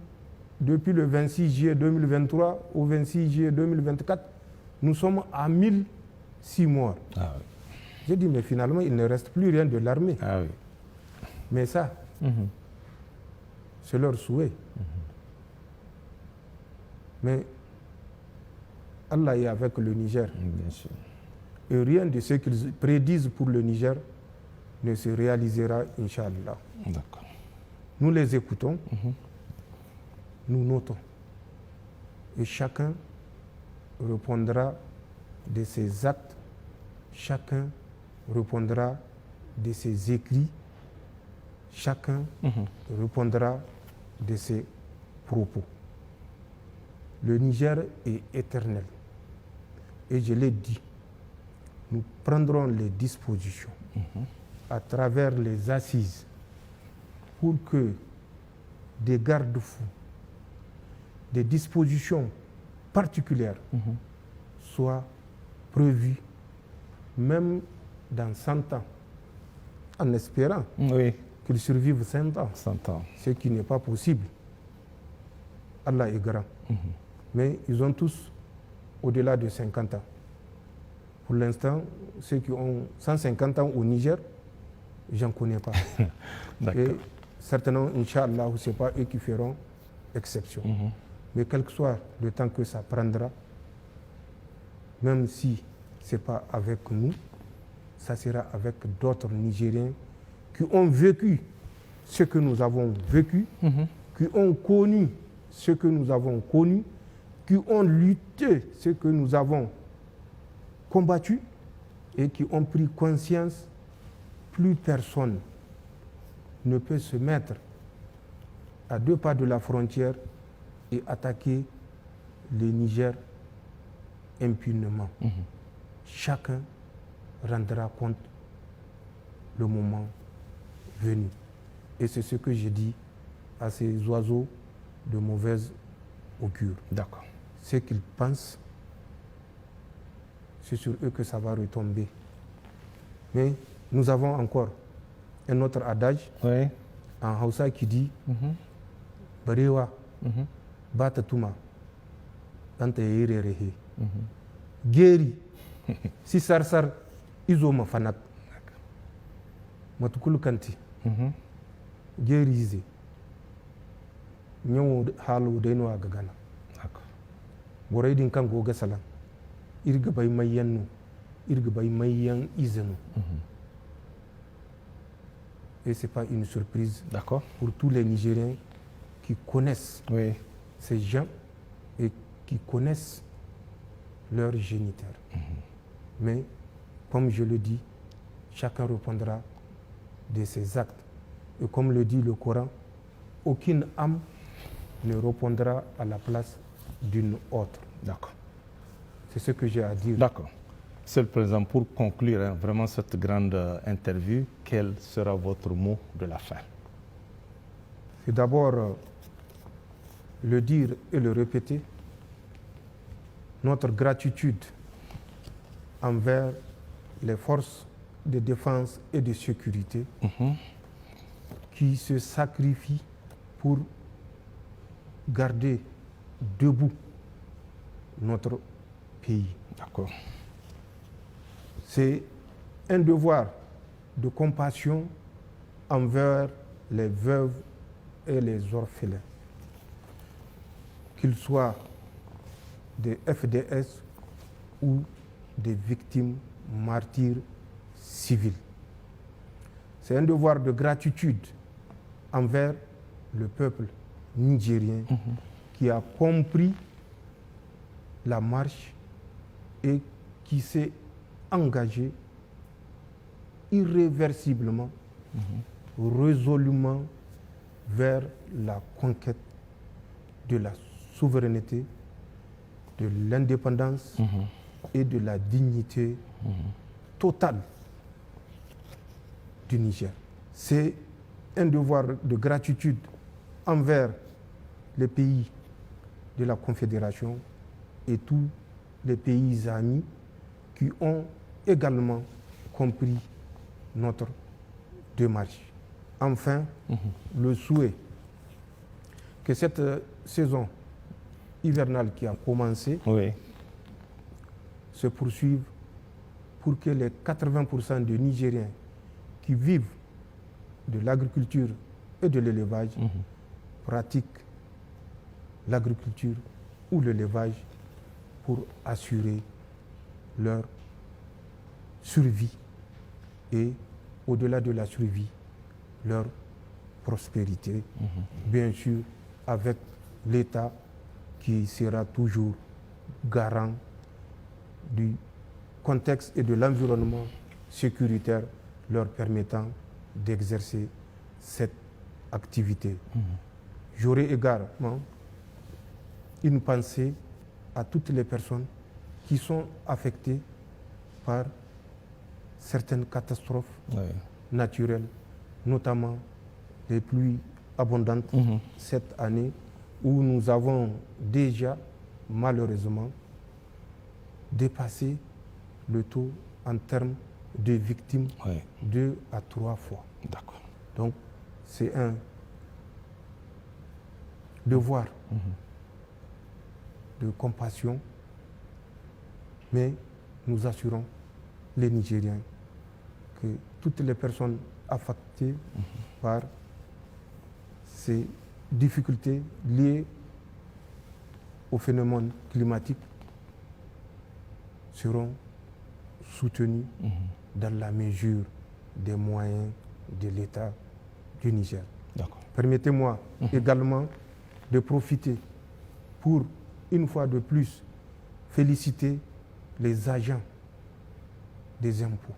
depuis le 26 juillet 2023 au 26 juillet 2024, nous sommes à 1006 morts. Ah oui. J'ai dit, mais finalement, il ne reste plus rien de l'armée. Ah oui. Mais ça, c'est leur souhait. Mais Allah est avec le Niger. Bien sûr. Et rien de ce qu'ils prédisent pour le Niger ne se réalisera, Inch'Allah. D'accord. Nous les écoutons, nous notons. Et chacun répondra de ses actes, chacun répondra de ses écrits, chacun répondra de ses propos. Le Niger est éternel. Et je l'ai dit, nous prendrons les dispositions à travers les assises pour que des garde-fous, des dispositions particulières soient prévues, même dans 100 ans, en espérant Oui. qu'ils survivent 100 ans, 100 ans. ce qui n'est pas possible. Allah est grand. Mais ils ont tous au-delà de 50 ans. Pour l'instant, ceux qui ont 150 ans au Niger, j'en connais pas. D'accord. Et certainement, Inch'Allah, ce n'est pas eux qui feront exception. Mais quel que soit le temps que ça prendra, même si ce n'est pas avec nous, ça sera avec d'autres Nigériens qui ont vécu ce que nous avons vécu, qui ont connu ce que nous avons connu, qui ont lutté ce que nous avons combattu et qui ont pris conscience, plus personne ne peut se mettre à 2 pas de la frontière et attaquer le Niger impunément. Chacun rendra compte le moment venu. Et c'est ce que je dis à ces oiseaux de mauvaise augure. D'accord. Ce qu'ils pensent, c'est sur eux que ça va retomber. Mais nous avons encore un autre adage Oui. en Hausa qui dit Barewa, Bata Tuma, Danta Yererehe. Geri, si sarsar, izo mafanat. Matukulu kanti. Geri ize. Nyon halu deno agagana. D'accord. Boray din kan goga salam. Irga bay mayannu, irga bay mayan izenu. Et ce n'est pas une surprise D'accord. pour tous les Nigériens qui connaissent Oui. ces gens et qui connaissent leurs géniteurs. Mais, comme je le dis, chacun répondra de ses actes. Et comme le dit le Coran, aucune âme ne répondra à la place d'une autre. D'accord. C'est ce que j'ai à dire. D'accord. Monsieur le Président, pour conclure vraiment cette grande interview, quel sera votre mot de la fin? C'est d'abord le dire et le répéter, notre gratitude envers les forces de défense et de sécurité qui se sacrifient pour garder debout notre pays. D'accord. C'est un devoir de compassion envers les veuves et les orphelins, qu'ils soient des FDS ou des victimes martyrs civiles. c'est un devoir de gratitude envers le peuple nigérien qui a compris la marche et qui s'est engagé irréversiblement, résolument vers la conquête de la souveraineté, de l'indépendance et de la dignité totale du Niger. C'est un devoir de gratitude envers les pays de la Confédération et tous les pays amis qui ont également compris notre démarche. Enfin, le souhait que cette saison hivernale qui a commencé se poursuive pour que les 80% de Nigériens qui vivent de l'agriculture et de l'élevage pratiquent l'agriculture ou l'élevage pour assurer leur survie et, au-delà de la survie, leur prospérité, bien sûr avec l'État qui sera toujours garant du contexte et de l'environnement sécuritaire leur permettant d'exercer cette activité. J'aurai également une pensée à toutes les personnes qui sont affectées par certaines catastrophes naturelles, notamment les pluies abondantes cette année, où nous avons déjà malheureusement dépassé le taux en termes de victimes 2 à 3 fois. D'accord. Donc c'est un devoir de compassion, mais nous assurons les Nigériens que toutes les personnes affectées par ces difficultés liées au phénomène climatique seront soutenues dans la mesure des moyens de l'État du Niger. Permettez-moi également de profiter pour, une fois de plus, féliciter les agents des impôts.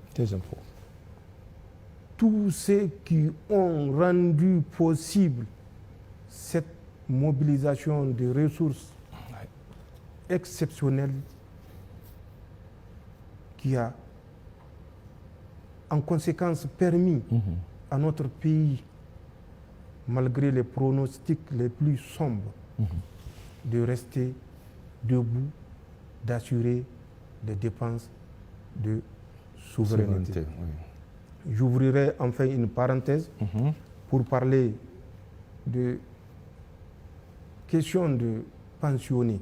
Tous ceux qui ont rendu possible cette mobilisation de ressources exceptionnelles qui a en conséquence permis à notre pays, malgré les pronostics les plus sombres, de rester debout, d'assurer des dépenses de souveraineté. J'ouvrirai enfin une parenthèse pour parler de question de pensionnés.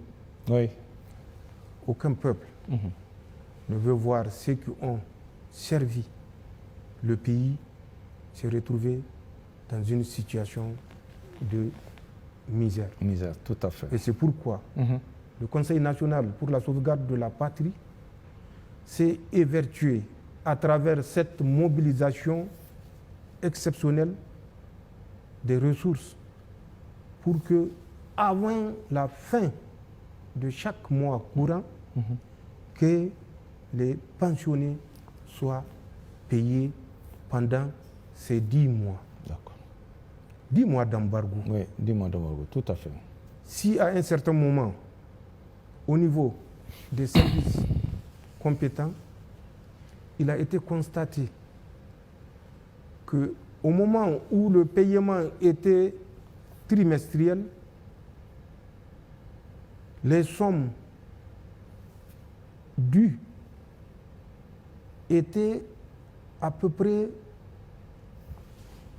Aucun peuple ne veut voir ceux qui ont servi le pays se retrouver dans une situation de misère. Tout à fait. Et c'est pourquoi le Conseil national pour la sauvegarde de la patrie s'est évertué à travers cette mobilisation exceptionnelle des ressources pour que, avant la fin de chaque mois courant, que les pensionnés soient payés pendant ces 10 mois. 10 mois d'embargo. Oui, 10 mois d'embargo, tout à fait. Si à un certain moment, au niveau des services compétents, il a été constaté qu'au moment où le paiement était trimestriel, les sommes dues étaient à peu près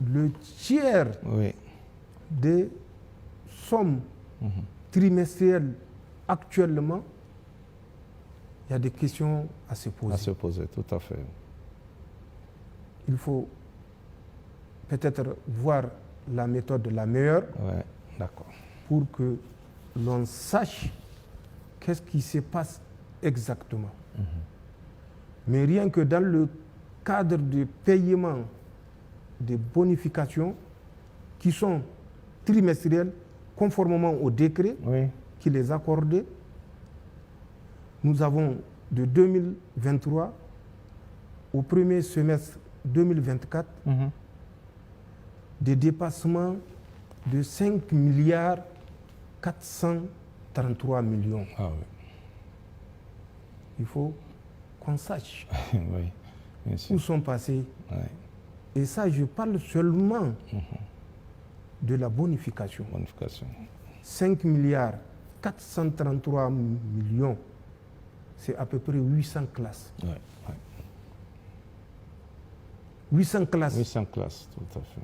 le tiers des sommes trimestrielles actuellement. Il y a des questions à se poser. À se poser, tout à fait. Il faut peut-être voir la méthode la meilleure pour que l'on sache qu'est-ce qui se passe exactement. Mais rien que dans le cadre du paiement des bonifications qui sont trimestrielles, conformément au décret qui les accordait. Nous avons de 2023 au premier semestre 2024 des dépassements de 5 milliards 433 millions. Ah oui. Il faut qu'on sache Oui, bien sûr. où sont passés. Oui. Et ça, je parle seulement de la bonification. Bonification. 5 milliards 433 millions, c'est à peu près 800 classes. Oui, oui. 800 classes, 800 classes, tout à fait.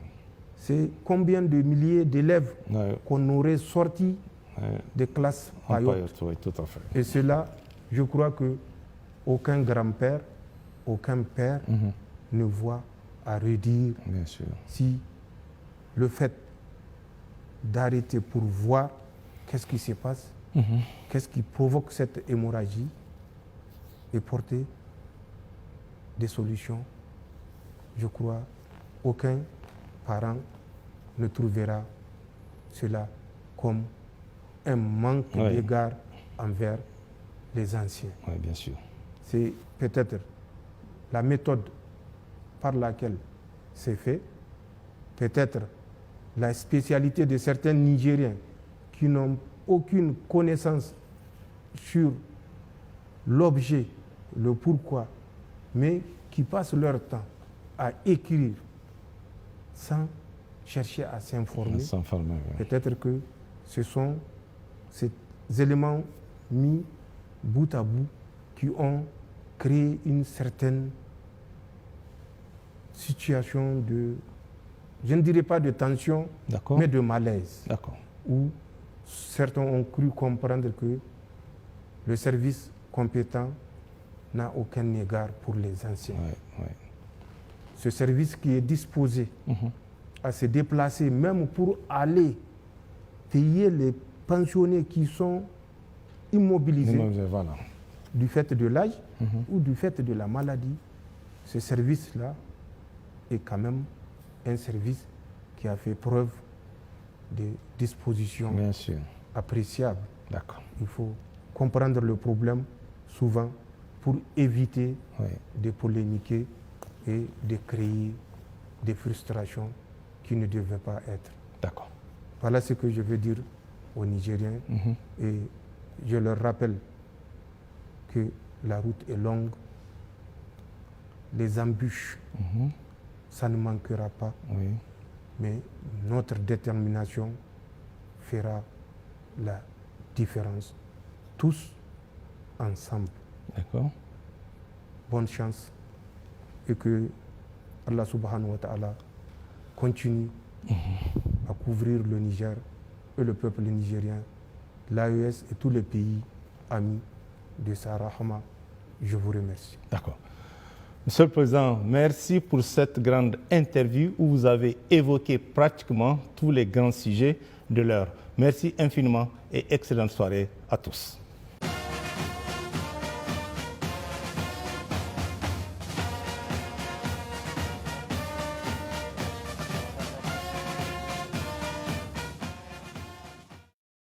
c'est combien de milliers d'élèves Oui, qu'on aurait sortis oui. des classes En payotes. paillotte, oui, tout à fait. Et cela, je crois que aucun grand-père, aucun père ne voit à redire Bien sûr. si le fait d'arrêter pour voir qu'est-ce qui se passe, qu'est-ce qui provoque cette hémorragie et porter des solutions. Je crois aucun parent ne trouvera cela comme un manque d'égard envers les anciens. Oui, bien sûr. C'est peut-être la méthode par laquelle c'est fait, peut-être la spécialité de certains Nigériens qui n'ont aucune connaissance sur l'objet, le pourquoi, mais qui passent leur temps à écrire sans chercher à s'informer. S'informer, oui. Peut-être que ce sont ces éléments mis bout à bout qui ont créé une certaine situation de, je ne dirais pas de tension, D'accord. mais de malaise, D'accord. où certains ont cru comprendre que le service compétent n'a aucun égard pour les anciens. Oui, oui. Ce service qui est disposé à se déplacer, même pour aller payer les pensionnés qui sont immobilisés Voilà. du fait de l'âge ou du fait de la maladie, ce service-là est quand même un service qui a fait preuve de disposition Bien sûr. appréciable. D'accord. Il faut comprendre le problème souvent pour éviter Oui. de polémiquer et de créer des frustrations qui ne devaient pas être. D'accord. Voilà ce que je veux dire aux Nigériens et je leur rappelle que la route est longue, les embûches, ça ne manquera pas, Oui. mais notre détermination fera la différence, tous ensemble. D'accord. Bonne chance et que Allah subhanahu wa ta'ala continue à couvrir le Niger et le peuple nigérien, l'AES et tous les pays amis de sa rahma. Je vous remercie. D'accord. Monsieur le Président, merci pour cette grande interview où vous avez évoqué pratiquement tous les grands sujets de l'heure. Merci infiniment et excellente soirée à tous.